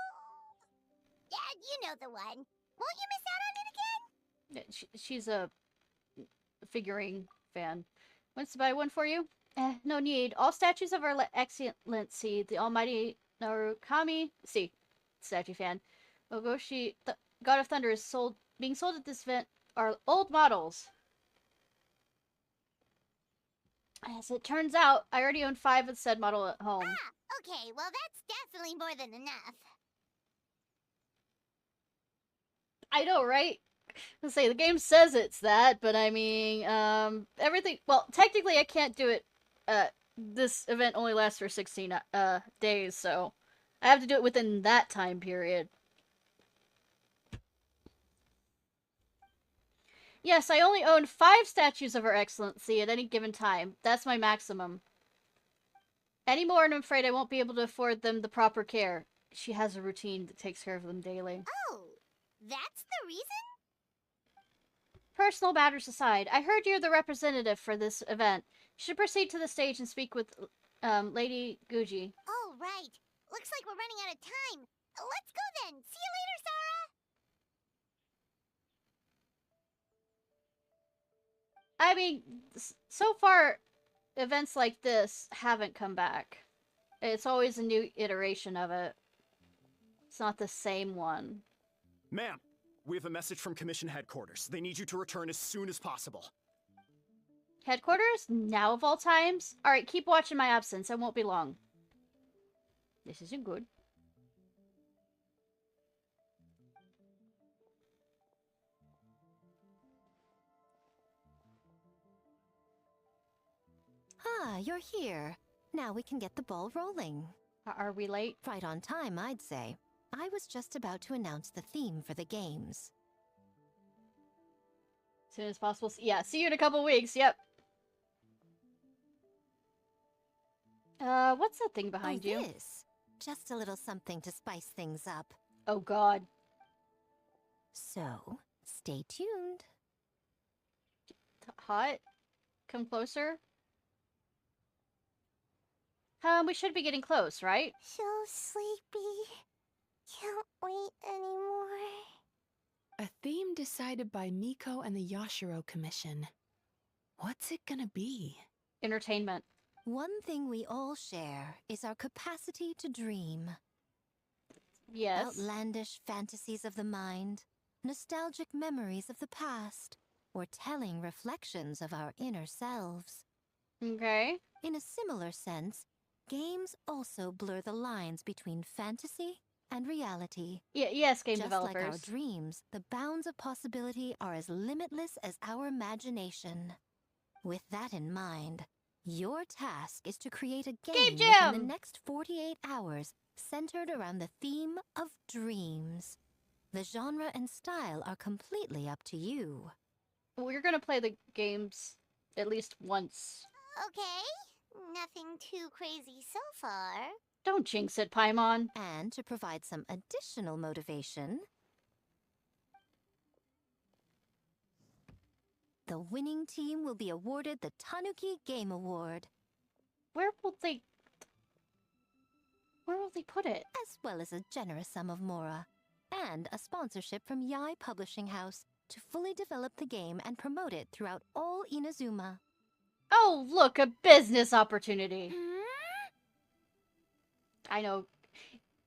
Yeah, you know the one. Won't you miss out on it again? Yeah, she's a figurine fan. Wants to buy one for you? No need. All statues of our excellency, the almighty Narukami, statue fan, Ogoshi, God of Thunder, is being sold at this event are old models. As it turns out, I already own 5 of said model at home. Ah, okay, well that's definitely more than enough. I know, right? Let's say the game says it's that, but I mean, everything. Well, technically, I can't do it. This event only lasts for 16 days, so I have to do it within that time period. Yes, I only own 5 statues of Her Excellency at any given time. That's my maximum. Any more, and I'm afraid I won't be able to afford them the proper care. She has a routine that takes care of them daily. Oh, that's the reason? Personal matters aside, I heard you're the representative for this event. You should proceed to the stage and speak with Lady Guji. Oh, right. Looks like we're running out of time. Let's go then. See you later, Sora. I mean, so far, events like this haven't come back. It's always a new iteration of it. It's not the same one. Ma'am, we have a message from Commission Headquarters. They need you to return as soon as possible. Headquarters? Now of all times? Alright, keep watching my absence. I won't be long. This isn't good. Ah, you're here. Now we can get the ball rolling. Are we late? Right on time, I'd say. I was just about to announce the theme for the games. As soon as possible. Yeah, see you in a couple weeks. Yep. What's that thing behind you? This. Just a little something to spice things up. Oh, God. So, stay tuned. Hot? Come closer? We should be getting close, right? So sleepy. Can't wait anymore. A theme decided by Miko and the Yashiro Commission. What's it gonna be? Entertainment. One thing we all share is our capacity to dream. Yes. Outlandish fantasies of the mind, nostalgic memories of the past, or telling reflections of our inner selves. Okay. In a similar sense, games also blur the lines between fantasy and reality. Yes, game Just developers. like our dreams, the bounds of possibility are as limitless as our imagination. With that in mind, your task is to create a game within the next 48 hours centered around the theme of dreams. The genre and style are completely up to you. We're gonna play the games at least once. Okay. Nothing too crazy so far. Don't jinx it, Paimon. And to provide some additional motivation, the winning team will be awarded the Tanuki Game Award. Where will they... Where will they put it? As well as a generous sum of mora. And a sponsorship from Yai Publishing House to fully develop the game and promote it throughout all Inazuma. Oh, look, a business opportunity. I know.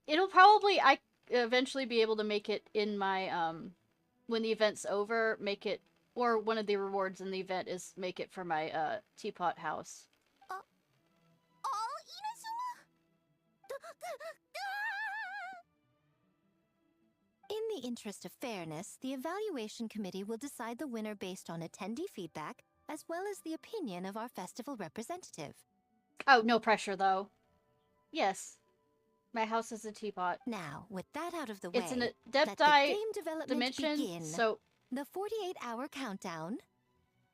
It'll probably, I eventually be able to make it in my, when the event's over, make it, or one of the rewards in the event is make it for my, teapot house. All Inazuma? In the interest of fairness, the evaluation committee will decide the winner based on attendee feedback, as well as the opinion of our festival representative. Oh, no pressure, though. Yes. My house is a teapot. Now, with that out of the way, It's in a let depth the eye game development dimension, begin. so... The 48-hour countdown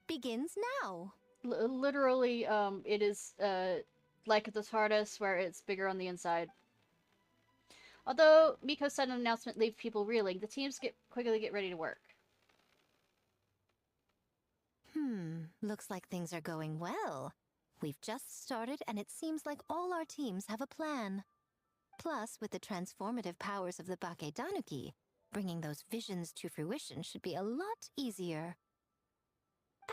begins now. Literally, it is, like the TARDIS, where it's bigger on the inside. Although Miko's sudden announcement leaves people reeling, the teams quickly get ready to work. Looks like things are going well. We've just started, and it seems like all our teams have a plan. Plus, with the transformative powers of the Bakedanuki, bringing those visions to fruition should be a lot easier.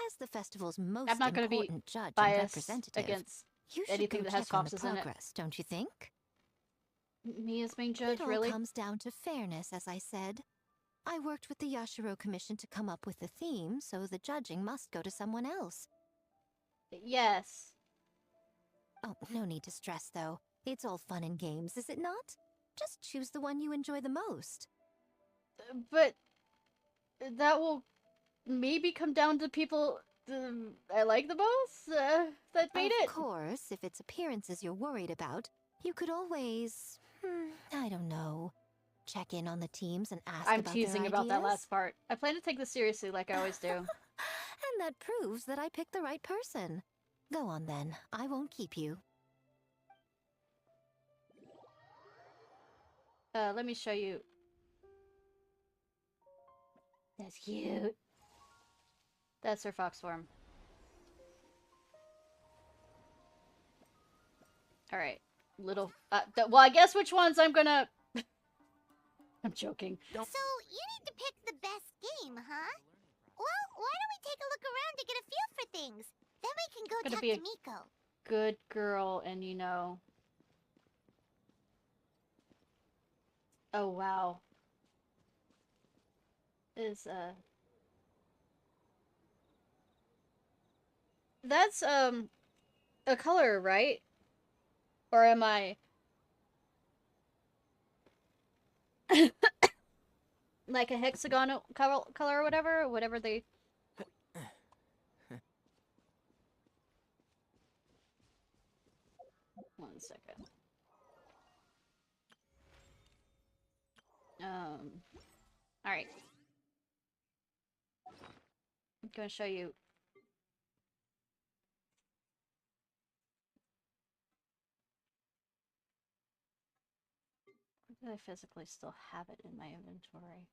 As the festival's most I'm not going to be important judge and biased representative, against you should anything go that has check on the foxes in it. progress, don't you think? Me as being judged, It all really? comes down to fairness, as I said. I worked with the Yashiro Commission to come up with the theme, so the judging must go to someone else. Yes. Oh, no need to stress, though. It's all fun and games, is it not? Just choose the one you enjoy the most. But that will maybe come down to people I like the most that made it. Of course, if it's appearances you're worried about, you could always, I don't know, check in on the teams and ask I'm about teasing their about that ideas. last part. I plan to take this seriously like I always do. And that proves that I picked the right person. Go on then, I won't keep you. Let me show you. That's cute. That's her fox form. Alright. Little... well, I guess which ones I'm gonna... I'm joking. So, you need to pick the best game, huh? Well, why don't we take a look around to get a feel for things? Then we can go Gonna talk be to a Miko. good girl, and you know... Oh, wow. Is, That's, a color, right? Or am I... like a hexagonal color or whatever they... One second. Alright. I'm gonna show you. Do I physically still have it in my inventory?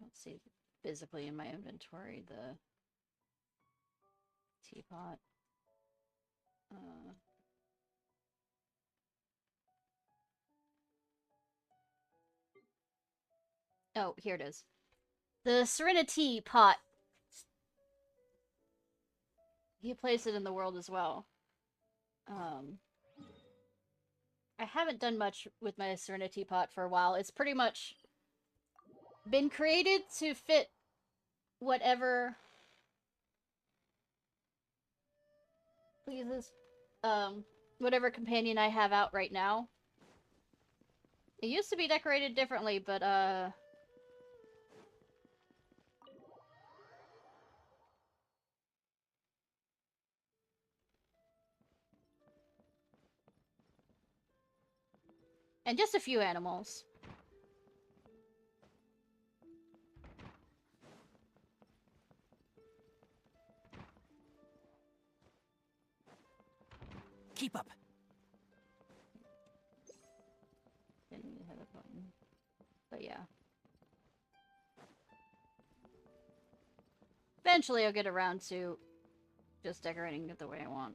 I don't see physically in my inventory the teapot. Oh, here it is. The Serenity pot. He plays it in the world as well. I haven't done much with my Serenity pot for a while. It's pretty much been created to fit whatever pleases, whatever companion I have out right now. It used to be decorated differently, but, and just a few animals. Keep up. Didn't need to have a button. But yeah. eventually I'll get around to just decorating it the way I want.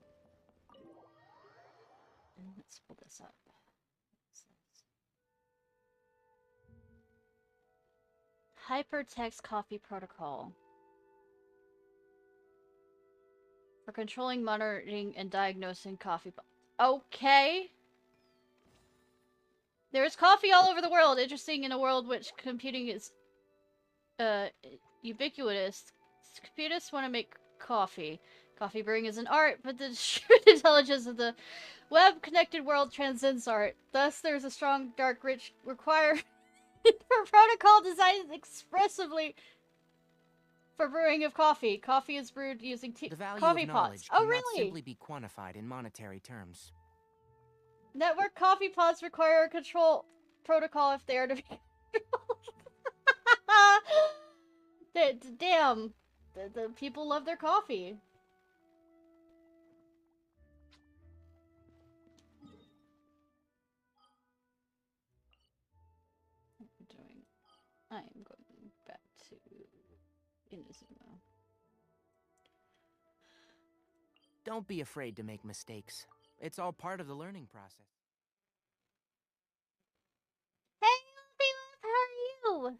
And let's pull this up. Hypertext coffee protocol. For controlling, monitoring, and diagnosing coffee. Okay. There is coffee all over the world. Interesting in a world which computing is ubiquitous. Computers want to make coffee. Coffee brewing is an art, but the distributed intelligence of the web-connected world transcends art. Thus, there is a strong, dark, rich requirement for protocol designed expressively for brewing of coffee. Coffee is brewed using The value coffee of pots. knowledge Oh, cannot really? simply be quantified in monetary terms. Network coffee pots require a control protocol if they are to be Damn. The people love their coffee. I am going back to Inazuma. Don't be afraid to make mistakes. It's all part of the learning process. Hey, how are you?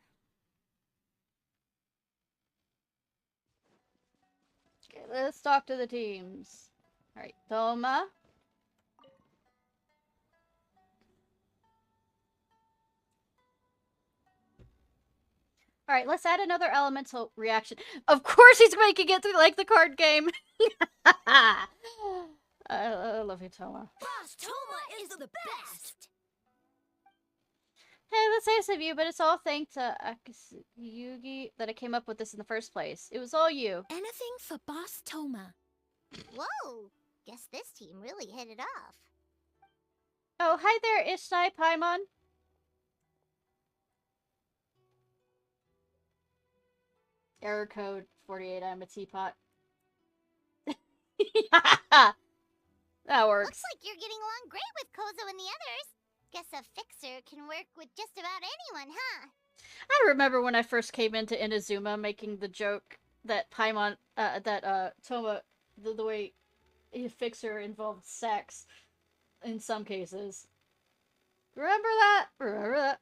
Okay, let's talk to the teams. Alright, Thoma. Alright, let's add another elemental reaction. Of course he's making it through like the card game! I love you, Thoma. Boss Toma is the best! Hey, that's nice of you, but it's all thanks to Yugi that I came up with this in the first place. It was all you. Anything for Boss Toma. Whoa! Guess this team really hit it off. Oh, hi there, Ishnai Paimon. Error code 48, I'm a teapot. That works. Looks like you're getting along great with Kozo and the others. Guess a fixer can work with just about anyone, huh? I remember when I first came into Inazuma making the joke that Paimon, Toma, the way a fixer involved sex in some cases. Remember that? Remember that?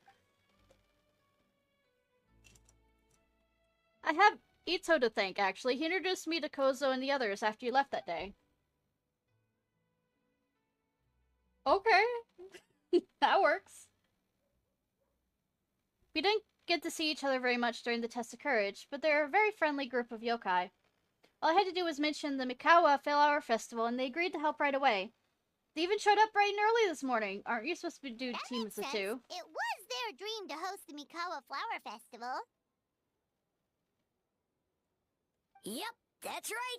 I have Ito to thank, actually. He introduced me to Kozo and the others after you left that day. Okay. That works. We didn't get to see each other very much during the test of courage, but they're a very friendly group of yokai. All I had to do was mention the Mikawa Flower Festival, and they agreed to help right away. They even showed up bright and early this morning. Aren't you supposed to do teams of two? It was their dream to host the Mikawa Flower Festival. Yep, that's right.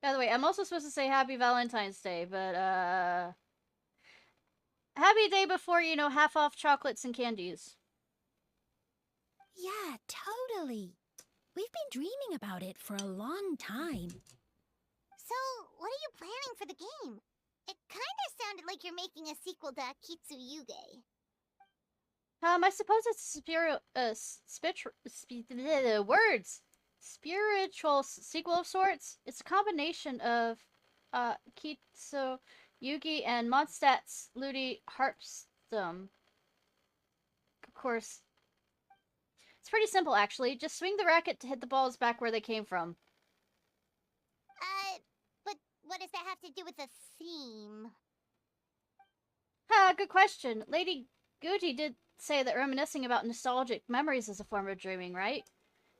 By the way, I'm also supposed to say Happy Valentine's Day, but, Happy day before, you know, half off chocolates and candies. Yeah, totally. We've been dreaming about it for a long time. So, what are you planning for the game? It kinda sounded like you're making a sequel to Akitsu Yuge. I suppose it's spiritual sequel of sorts. It's a combination of Kitsu Yugi and Mondstadt's Ludi Harpstum. Of course. It's pretty simple, actually. Just swing the racket to hit the balls back where they came from. But what does that have to do with the theme? Good question. Lady Guji did say that reminiscing about nostalgic memories is a form of dreaming, right?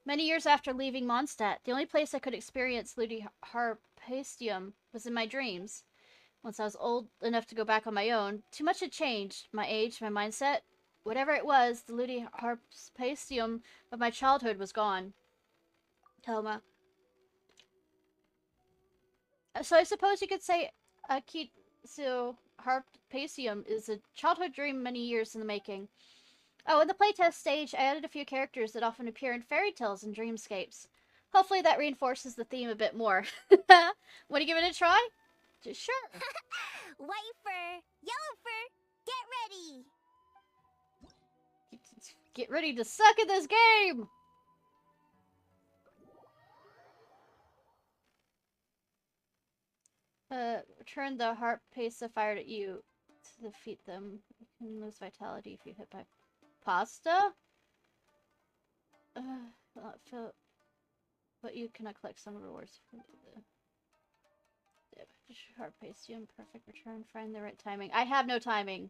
Many years after leaving Mondstadt, the only place I could experience Ludi Harpastium was in my dreams. Once I was old enough to go back on my own, too much had changed. My age, my mindset, whatever it was, the Ludi Harpastium of my childhood was gone. Toma. So I suppose you could say Akitsu Harpastium is a childhood dream many years in the making. Oh, in the playtest stage, I added a few characters that often appear in fairy tales and dreamscapes. Hopefully that reinforces the theme a bit more. Want to give it a try? Sure. White fur, yellow fur, get ready! Get ready to suck at this game! Return the heart paste fired at you to defeat them. You can lose vitality if you hit by pasta. Not feel, but you cannot collect some rewards from the heart paste. You imperfect return. Find the right timing. I have no timing.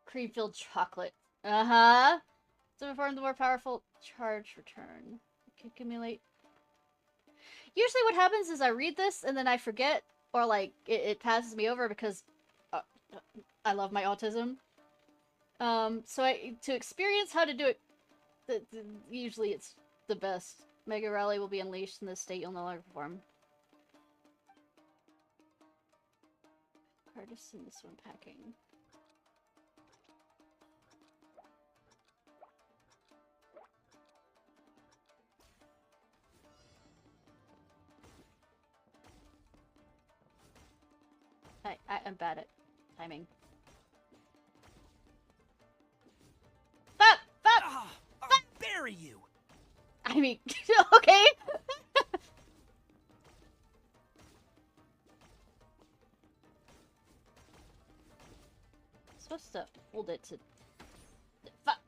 Cream-filled chocolate. Uh-huh. To perform the more powerful charge return. Accumulate. Usually what happens is I read this and then I forget, or like it passes me over because I love my autism. So to experience how to do it, usually it's the best. Mega Rally will be unleashed in this state you'll no longer perform. Hardest in this one packing. I'm bad at timing. Fuck! Fuck! I'll bury you! I mean, okay. I'm supposed to hold it to... Fuck!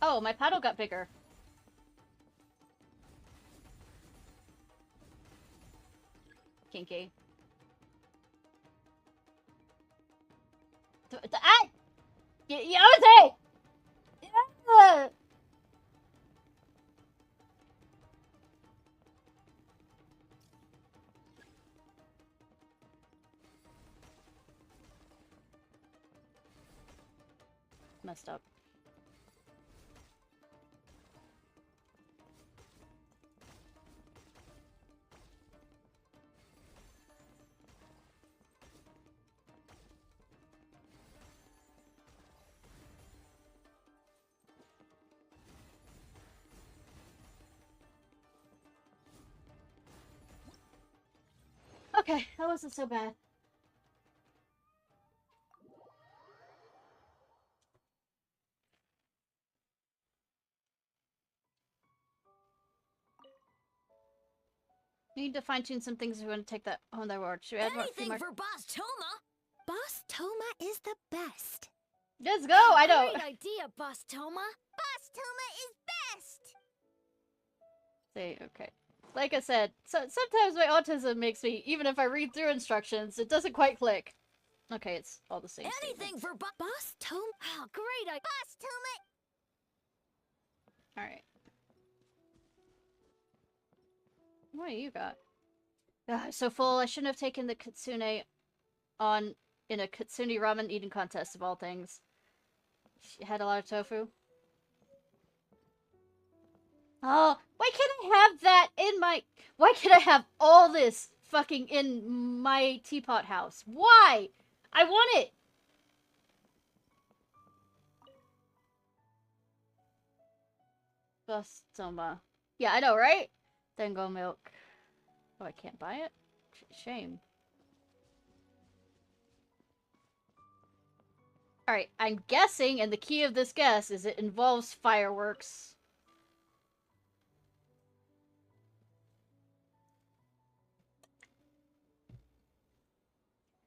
Oh, my paddle got bigger. Kinky. Yose! Yeah! Messed up. Okay, that wasn't so bad. We need to fine-tune some things if we want to take that home that word. Should we add Anything more? for Boss Toma! Boss Toma is the best. Let's go! I know! Great idea, Boss Toma! Boss Toma is best! Say, okay. Like I said, sometimes my autism makes me, even if I read through instructions, it doesn't quite click. Okay, it's all the same. Anything for Boss Toma! Oh, great idea! Boss Toma! Alright. What do you got? Ugh, I'm so full. I shouldn't have taken the Kitsune on in a Kitsune ramen eating contest of all things. She had a lot of tofu. Oh, why can't I have that in my... Why can't I have all this fucking in my teapot house? Why? I want it! Bustoma. Yeah, I know, right? Dango milk. Oh, I can't buy it? Shame. Alright, I'm guessing, and the key of this guess is it involves fireworks.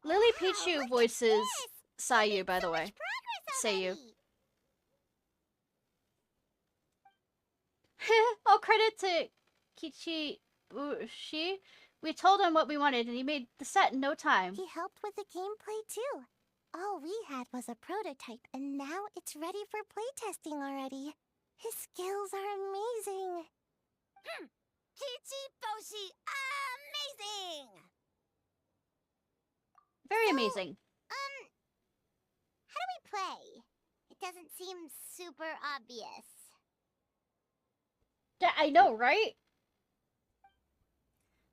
Lily Pichu voices Sayu, by the way. Sayu. All credit to Kichi Bushi. We told him what we wanted and he made the set in no time. He helped with the gameplay too. All we had was a prototype and now it's ready for playtesting already. His skills are amazing. Kichi Boshi, amazing! Very amazing. How do we play? It doesn't seem super obvious. Yeah, I know, right?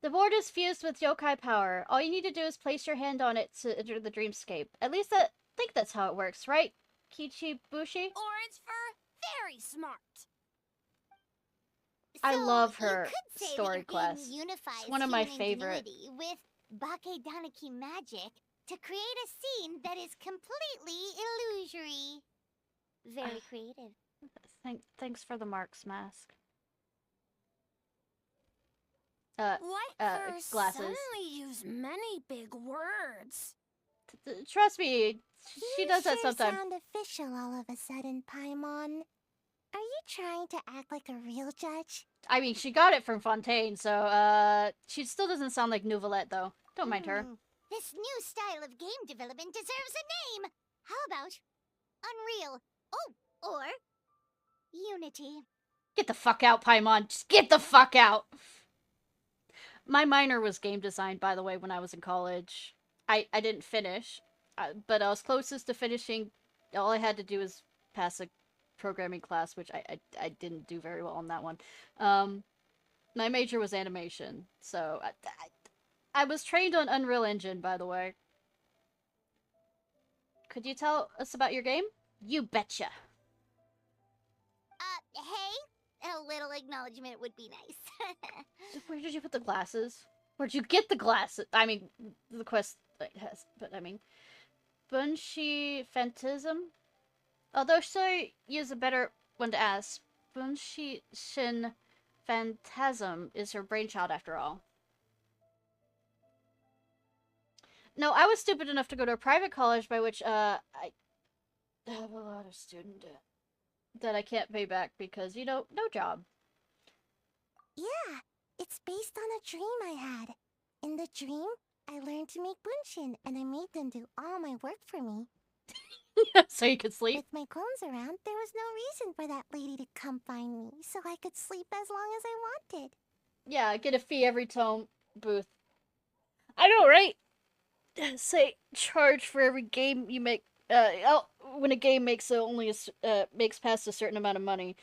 The board is fused with yokai power. All you need to do is place your hand on it to enter the dreamscape. At least I think that's how it works, right? Kichi Bushi? Or it's for very smart. I So love you her could say that story your game quest. unifies It's one of my human favorite. ingenuity with Bakedanaki magic to create a scene that is completely illusory. Very creative. Thanks for the marks, mask. White-verse Glasses. suddenly use many big words. Trust me, she does that You sometimes. sound official all of a sudden, Paimon. Are you trying to act like a real judge? I mean, she got it from Fontaine, so, she still doesn't sound like Nouvelette, though. Don't mind her. This new style of game development deserves a name! How about Unreal? Oh, or Unity. Get the fuck out, Paimon. Just get the fuck out! My minor was game design, by the way, when I was in college. I didn't finish, but I was closest to finishing. All I had to do was pass a programming class, which I didn't do very well on that one. My major was animation, so I was trained on Unreal Engine, by the way. Could you tell us about your game? You betcha. Hey? A little acknowledgement would be nice. Where did you put the glasses? Where'd you get the glasses? I mean, the quest has, but I mean, Bunshi Phantasm? Although so use a better one to ask. Bunshi Shin Phantasm is her brainchild after all. No, I was stupid enough to go to a private college by which, I have a lot of student debt that I can't pay back because, you know, no job. Yeah, it's based on a dream I had. In the dream, I learned to make bunshin, and I made them do all my work for me. So you could sleep? With my clones around, there was no reason for that lady to come find me, so I could sleep as long as I wanted. Yeah, get a fee every tome booth. I know, right? Say, charge for every game you make, when a game makes makes past a certain amount of money.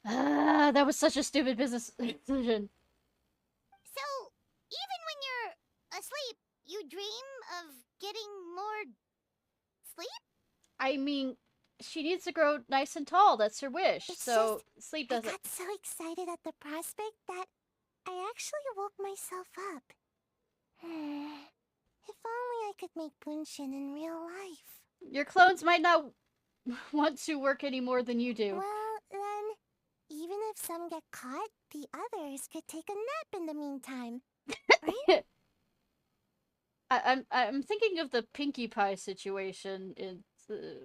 That was such a stupid business decision. So, even when you're asleep, you dream of getting more sleep? I mean, she needs to grow nice and tall. That's her wish. It's so sleep doesn't. I got so excited at the prospect that I actually woke myself up. If only I could make bunshin in real life. Your clones might not want to work any more than you do. Well, then, even if some get caught, the others could take a nap in the meantime. Right? I'm thinking of the Pinkie Pie situation in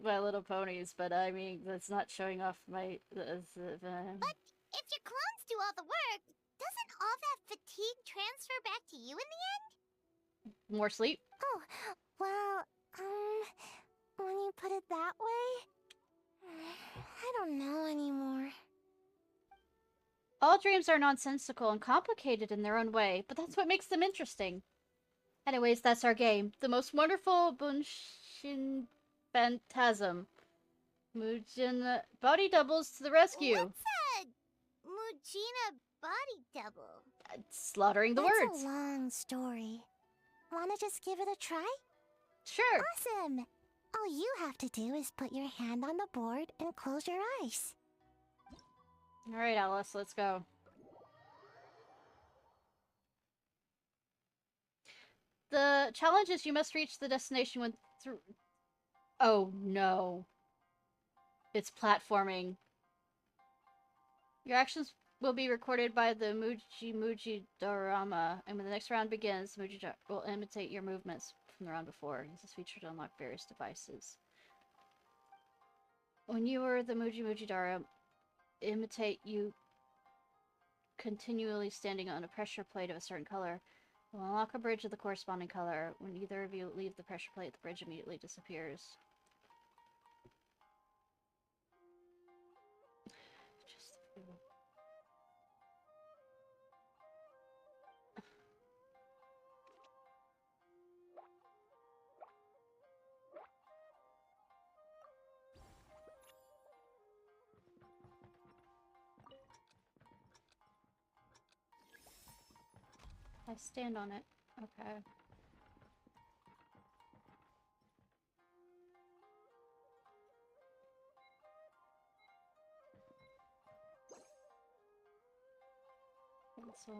My Little Ponies, but I mean that's not showing off my. But if your clones do all the work, doesn't all that fatigue transfer back to you in the end? More sleep? Oh, well, when you put it that way, I don't know anymore. All dreams are nonsensical and complicated in their own way, but that's what makes them interesting. Anyways, that's our game. The most wonderful Bunshin Phantasm. Mujin body doubles to the rescue. What's a Mujina body double? Slaughtering the words. That's a long story. Wanna just give it a try? Sure. Awesome! All you have to do is put your hand on the board and close your eyes. Alright, Alice, let's go. The challenge is you must reach the destination when through. Oh no. It's platforming. Your actions will be recorded by the Muji Dorama, and when the next round begins, Muji will imitate your movements from the round before. Use this feature to unlock various devices. When you are the Muji Dara, imitate you continually standing on a pressure plate of a certain color. Will unlock a bridge of the corresponding color. When either of you leave the pressure plate, the bridge immediately disappears. I stand on it. Okay. So,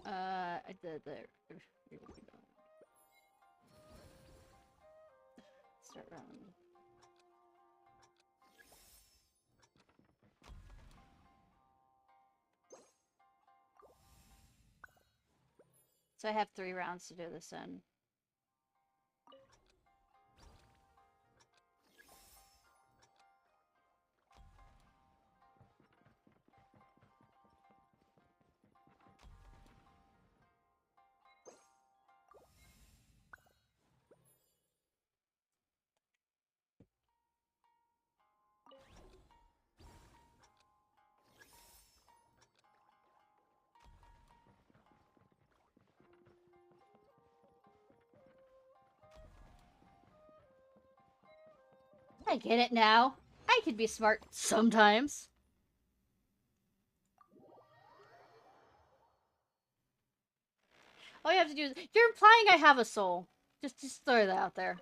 I did there. Start round. So I have 3 rounds to do this in. I get it now. I can be smart sometimes. All you have to do is... You're implying I have a soul. Just throw that out there.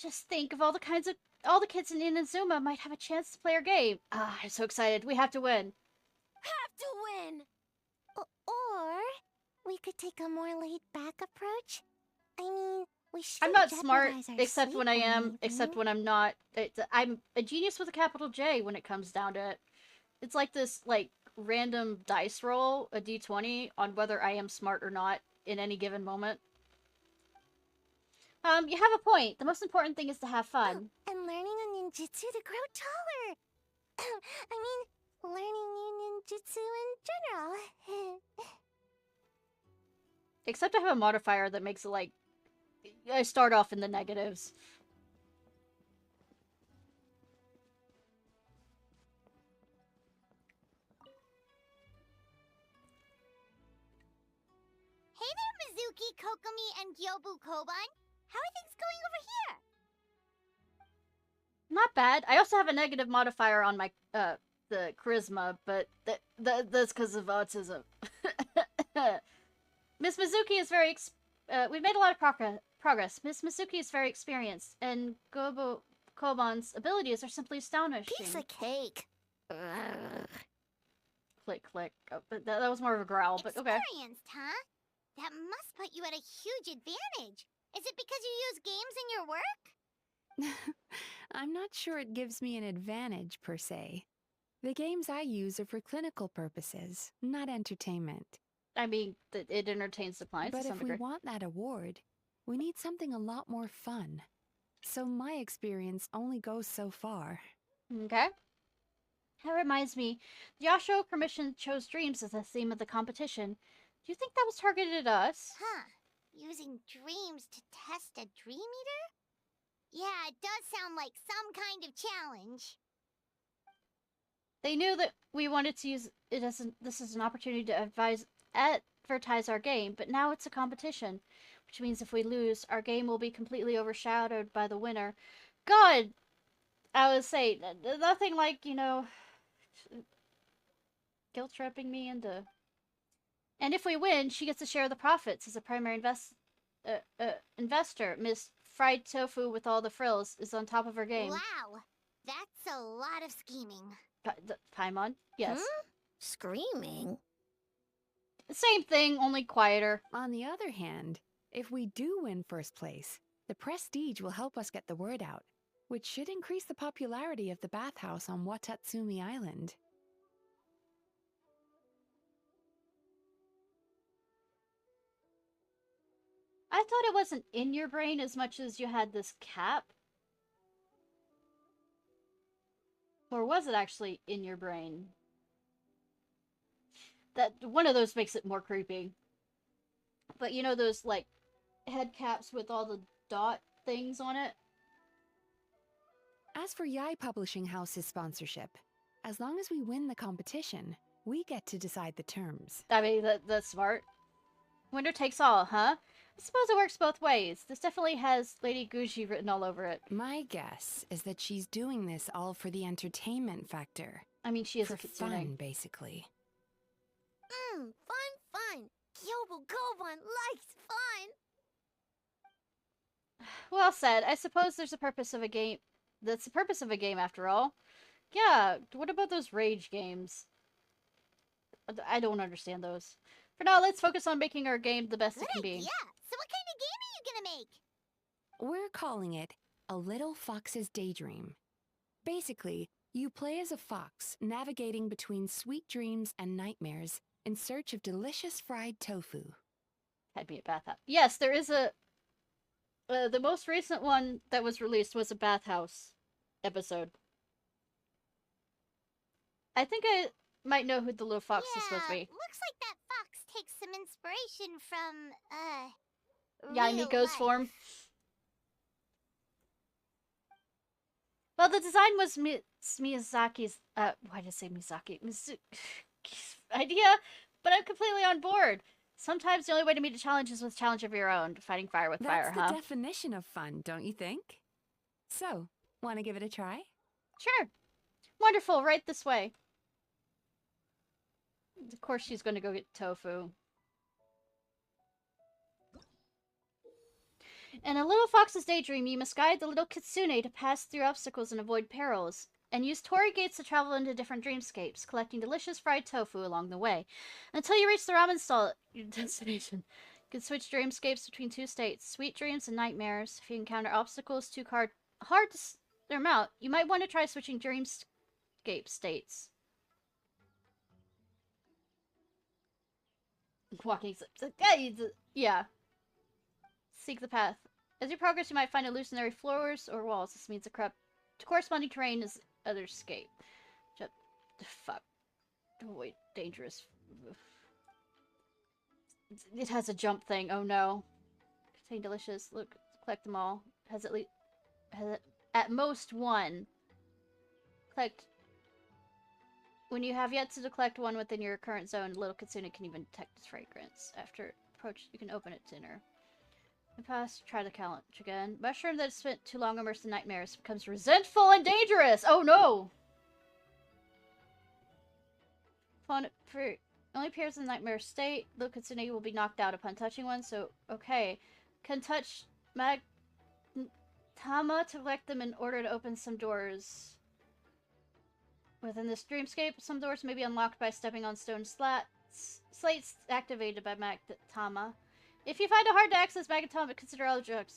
Just think of all the kinds of... All the kids in Inazuma might have a chance to play our game. Ah, I'm so excited. We have to win. Have to win! Or we could take a more laid-back approach. I mean, we should I'm not smart, jeopardize our except when I sleep or am, except anything. when I'm not. I'm a genius with a capital J when it comes down to it. It's like this, like, random dice roll, a d20, on whether I am smart or not in any given moment. You have a point. The most important thing is to have fun. And learning a ninjutsu to grow taller. I mean, learning new ninjutsu in general. Except I have a modifier that makes it like... I start off in the negatives. Hey there, Mizuki, Kokomi, and Gyobu Koban. How are things going over here? Not bad. I also have a negative modifier on my, the charisma, but that's because of autism. Miss Mizuki is very we've made a lot of progress. Miss Mizuki is very experienced, and Gobo Koban's abilities are simply astonishing. Piece of cake. Click, click. Oh, but that was more of a growl, but okay. Experienced, huh? That must put you at a huge advantage. Is it because you use games in your work? I'm not sure it gives me an advantage, per se. The games I use are for clinical purposes, not entertainment. I mean, it entertains the clients But to some if we degree. want that award, we need something a lot more fun. So my experience only goes so far. Okay. That reminds me, the Yasho Commission chose dreams as the theme of the competition. Do you think that was targeted at us? Huh. Using dreams to test a dream eater? Yeah, it does sound like some kind of challenge. They knew that we wanted to use it as this is an opportunity to advertise our game, but now it's a competition, which means if we lose, our game will be completely overshadowed by the winner. God, I would say nothing like, you know, guilt tripping me into. And if we win, she gets to share the profits as a primary investor. Miss Fried Tofu with all the frills is on top of her game. Wow, that's a lot of scheming. Paimon? Yes. Screaming? Same thing, only quieter. On the other hand, if we do win first place, the prestige will help us get the word out, which should increase the popularity of the bathhouse on Watatsumi Island. I thought it wasn't in your brain as much as you had this cap. Or was it actually in your brain? That one of those makes it more creepy. But you know those, like, head caps with all the dot things on it? As for Yai Publishing House's sponsorship, as long as we win the competition, we get to decide the terms. I mean, that's smart. Winner takes all, huh? I suppose it works both ways. This definitely has Lady Guji written all over it. My guess is that she's doing this all for the entertainment factor. I mean, she is for a kitsune. fun, basically. Fun. Gyobu Koban likes fun. Well said. I suppose there's a purpose of a game. That's the purpose of a game, after all. Yeah, what about those rage games? I don't understand those. For now, let's focus on making our game the best it can be. Yeah. So what kind of game are you gonna make? We're calling it A Little Fox's Daydream. Basically, you play as a fox, navigating between sweet dreams and nightmares, in search of delicious fried tofu. Had to be a bathhouse. Yes, there is a... the most recent one that was released was a bathhouse episode. I think I might know who the little fox is supposed to be. Looks like that fox takes some inspiration from, Yeah, real Nico's life. form. Well, the design was Miyazaki's, why did I say Miyazaki? Mizuki's idea, but I'm completely on board. Sometimes the only way to meet a challenge is with a challenge of your own. Fighting fire with fire, That's huh? the definition of fun, don't you think? So, want to give it a try? Sure. Wonderful, right this way. Of course she's going to go get tofu. In a little fox's daydream, you must guide the little kitsune to pass through obstacles and avoid perils, and use torii gates to travel into different dreamscapes, collecting delicious fried tofu along the way. Until you reach the ramen stall at your destination. You can switch dreamscapes between two states, sweet dreams and nightmares. If you encounter obstacles too hard to surmount, you might want to try switching dreamscape states. Walking yeah. Seek the path. As you progress, you might find illusionary floors or walls. This means the corresponding terrain is other scape. Fuck. Wait, dangerous. It has a jump thing. Oh no. Contain delicious. Look, collect them all. Has at most one. Collect. When you have yet to collect one within your current zone, little kitsune can even detect its fragrance. After approach, you can open it to enter. In past, try the challenge again. Mushroom that has spent too long immersed in nightmares becomes resentful and dangerous! Oh no! Only appears in the nightmare state. Little kitsune will be knocked out upon touching one, so okay. Can touch Tama to collect them in order to open some doors. Within this dreamscape, some doors may be unlocked by stepping on stone slates activated by Magatama. If you find it hard to access Magatama, consider other drugs.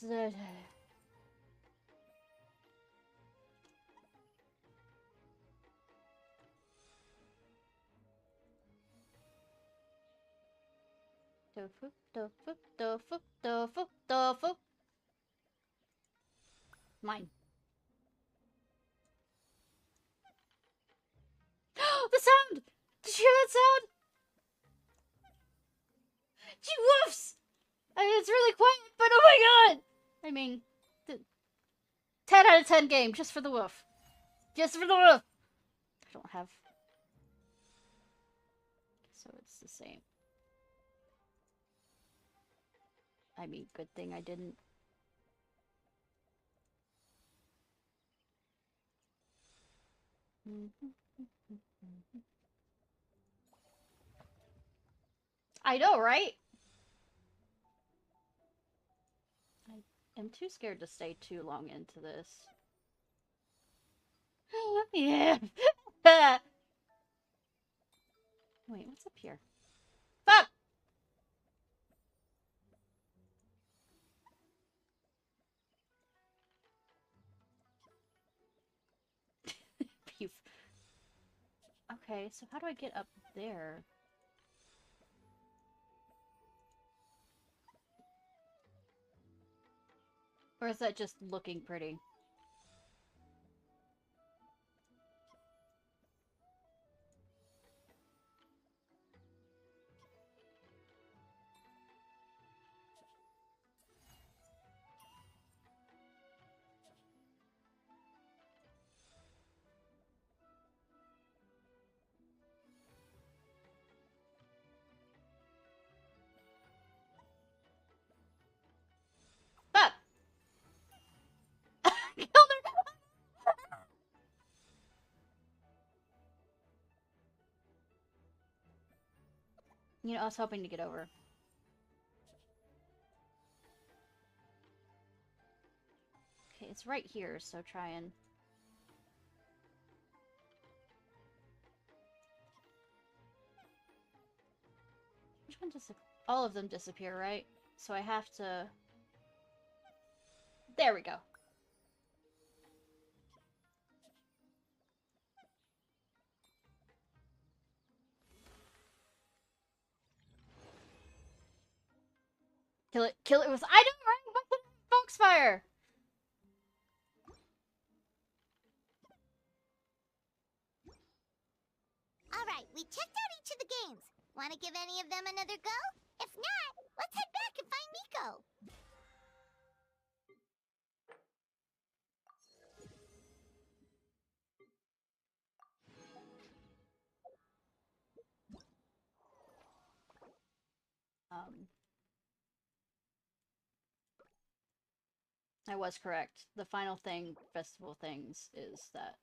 Tofu, tofu, tofu, tofu, tofu. Mine. The sound! Did you hear that sound? She woofs! I mean, it's really quiet, but oh my god! I mean, 10 out of 10 game, just for the woof. Just for the woof! I don't have... So it's the same. I mean, good thing I didn't. I know, right? I am too scared to stay too long into this. Yeah. Wait, what's up here? Fuck! Beef. Okay, so how do I get up there? Or is that just looking pretty? Fuck! Killed her! You know, I was hoping to get over. Okay, it's right here, so try and... Which one does all of them disappear, right? So I have to... There we go. Kill it. Kill it with. I don't know, right? Foxfire. Alright, we checked out each of the games. Want to give any of them another go? If not, let's head back and find Miko. I was correct. The final thing, festival things, is that.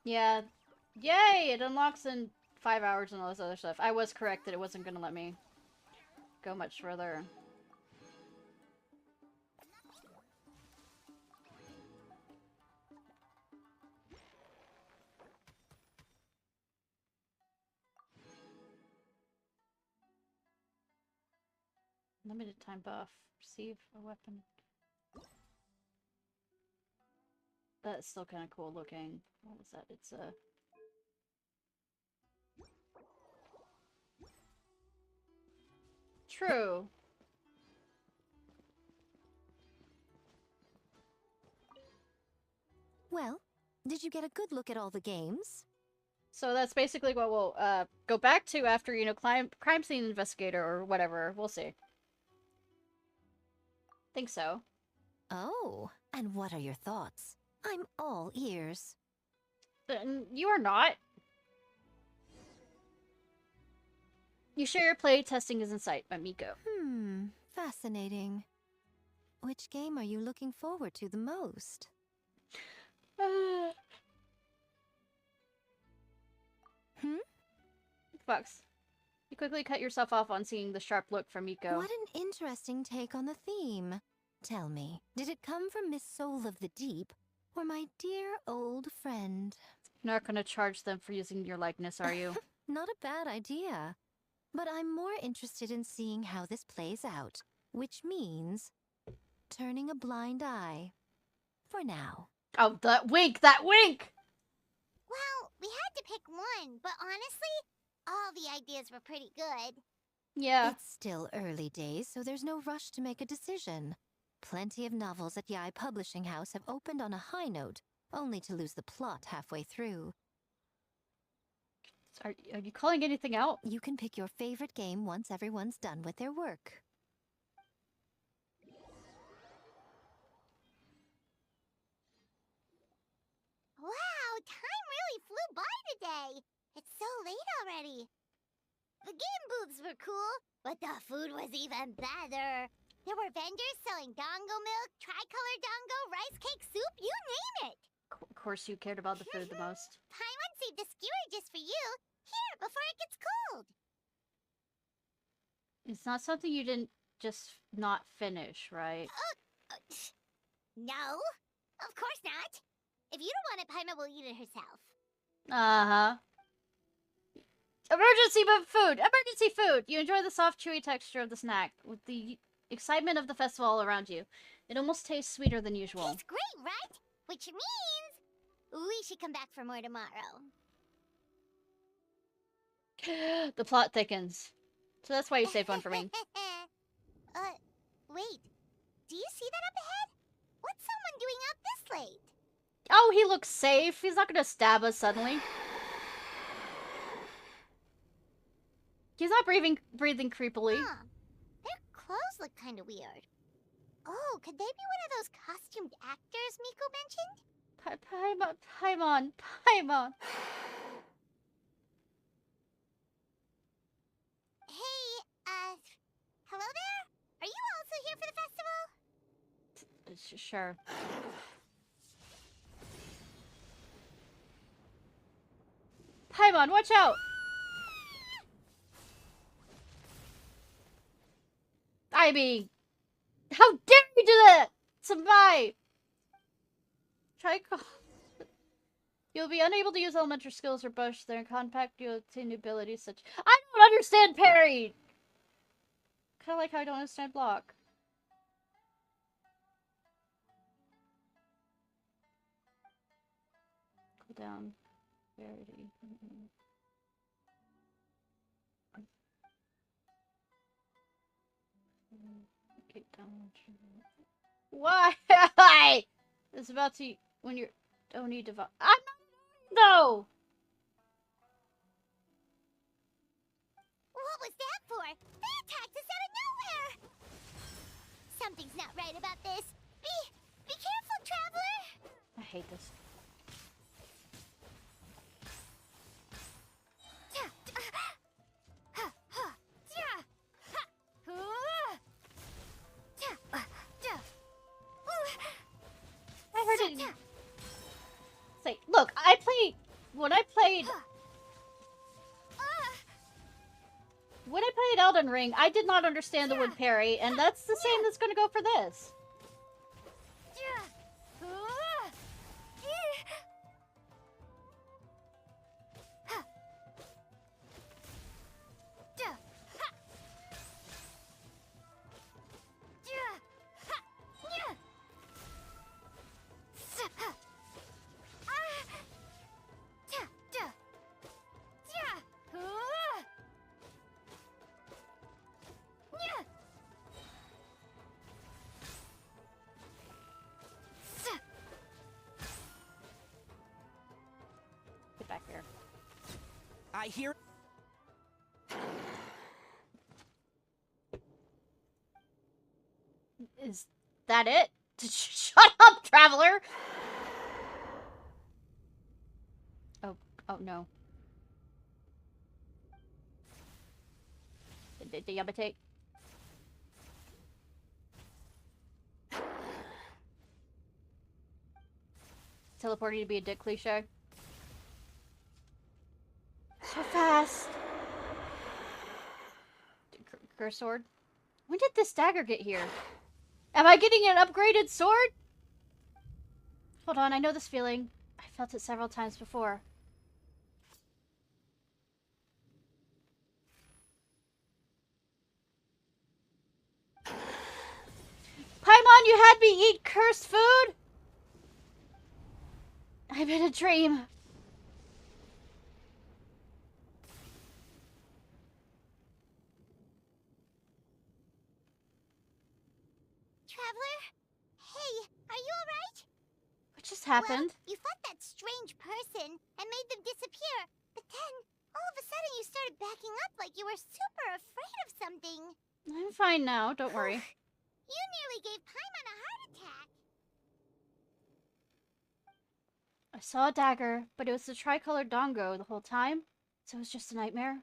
Yeah. Yay! It unlocks in 5 hours and all this other stuff. I was correct that it wasn't gonna let me go much further. Limited time buff. Receive a weapon. That's still kind of cool looking. What was that? It's a... True. Well, did you get a good look at all the games? So that's basically what we'll go back to after, you know, crime scene investigator or whatever. We'll see. Think so. Oh, and what are your thoughts? I'm all ears. You are not. You share your play, testing is in sight by Miko. Fascinating. Which game are you looking forward to the most? Fox. You quickly cut yourself off on seeing the sharp look from Miko. What an interesting take on the theme. Tell me, did it come from Miss Soul of the Deep, or my dear old friend? You're not gonna charge them for using your likeness, are you? Not a bad idea. But I'm more interested in seeing how this plays out, which means turning a blind eye. For now. Oh, that wink! That wink! Well, we had to pick one, but honestly, all the ideas were pretty good. Yeah. It's still early days, so there's no rush to make a decision. Plenty of novels at Yai Publishing House have opened on a high note, only to lose the plot halfway through. Are you calling anything out? You can pick your favorite game once everyone's done with their work. Wow, time really flew by today. It's so late already. The game booths were cool, but the food was even better. There were vendors selling dongo milk, tricolor dongo, rice cake soup, you name it. Of course you cared about the food the most. Paimon saved a skewer just for you. Here, before it gets cold. It's not something you didn't just not finish, right? No, of course not. If you don't want it, Paimon will eat it herself. Uh-huh. Emergency food! Emergency food! You enjoy the soft, chewy texture of the snack with the excitement of the festival all around you. It almost tastes sweeter than usual. Tastes great, right? Which means we should come back for more tomorrow. The plot thickens. So that's why you saved one for me. Wait. Do you see that up ahead? What's someone doing out this late? Oh, he looks safe. He's not gonna stab us suddenly. He's not breathing creepily. Huh. Their clothes look kind of weird. Oh, could they be one of those costumed actors Miko mentioned? Paimon. Hey, hello there? Are you also here for the festival? Sure. Paimon, watch out! I mean, how dare you do that to my... You'll be unable to use elementary skills or bush. They're compact, you'll obtain new abilities such... I don't understand parry! Kinda like how I don't understand block. down. Rarity. Okay, down. Why? It's about to when you're don't need to. I'm not. No. What was that for? They attacked us out of nowhere! Something's not right about this. Be careful, traveler! I hate this. I heard it. Say, look, when I played Elden Ring, I did not understand the wood parry, and that's the same that's gonna go for this. Get back here. I hear. Is that it? Shut up, traveler! Oh no. The Yamate. Teleporting to be a dick cliche. So fast. Curse sword. When did this dagger get here? Am I getting an upgraded sword? Hold on, I know this feeling. I felt it several times before. Paimon, you had me eat cursed food? I'm in a dream. Traveler? Hey, are you alright? What just happened? Well, you fought that strange person and made them disappear, but then, all of a sudden you started backing up like you were super afraid of something. I'm fine now, don't worry. You nearly gave Paimon a heart attack. I saw a dagger, but it was the tricolored dongo the whole time, so it was just a nightmare.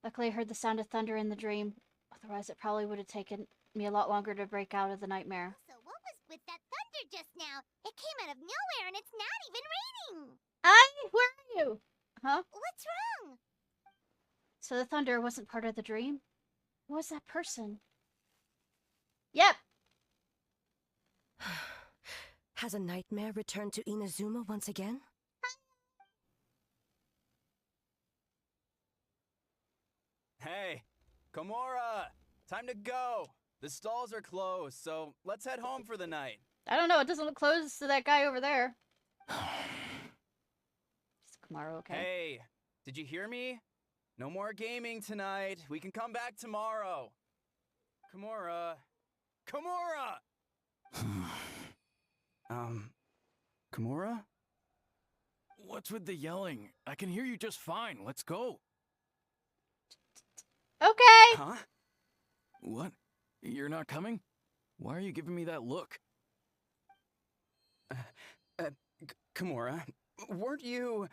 Luckily I heard the sound of thunder in the dream, otherwise it probably would have taken me a lot longer to break out of the nightmare. So what was with that thunder just now? It came out of nowhere and it's not even raining. Where are you? Huh? What's wrong? So the thunder wasn't part of the dream? Who was that person? Yep! Has a nightmare returned to Inazuma once again? Hey, Komura! Time to go! The stalls are closed, so let's head home for the night. I don't know, it doesn't look close to that guy over there. Is Komaru okay? Hey, did you hear me? No more gaming tonight. We can come back tomorrow. Komura. Komura! Komura? What's with the yelling? I can hear you just fine. Let's go. Okay! Huh? What? You're not coming? Why are you giving me that look? Komura, weren't you... Of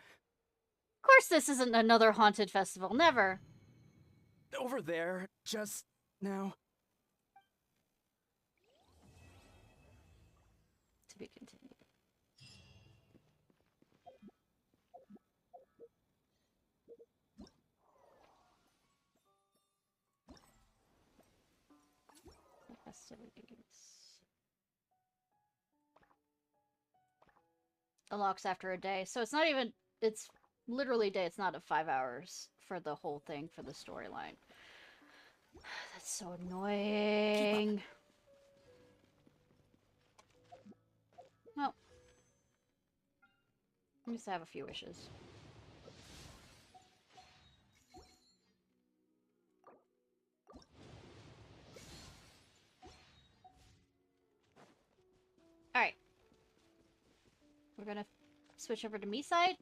course this isn't another haunted festival, never. over there just now? To be continued. Unlocks after a day. So it's not even, it's literally a day. It's not 5 hours for the whole thing, for the storyline. That's so annoying. Well. I used to have a few wishes. Alright. We're gonna switch over to me side.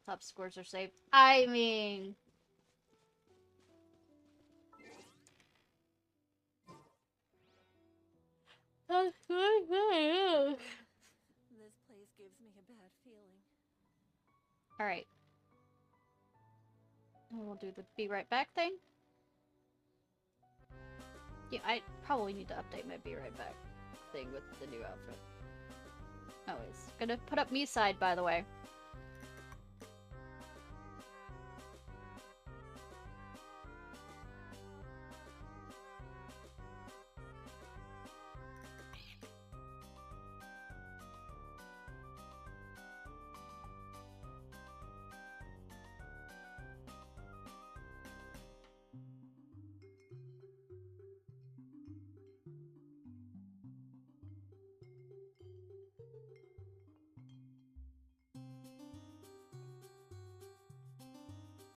Top scores are saved. I mean... This place gives me a bad feeling. Alright. And we'll do the be right back thing. Yeah, I probably need to update my be right back thing with the new outfit. Always. Gonna put up me side, by the way.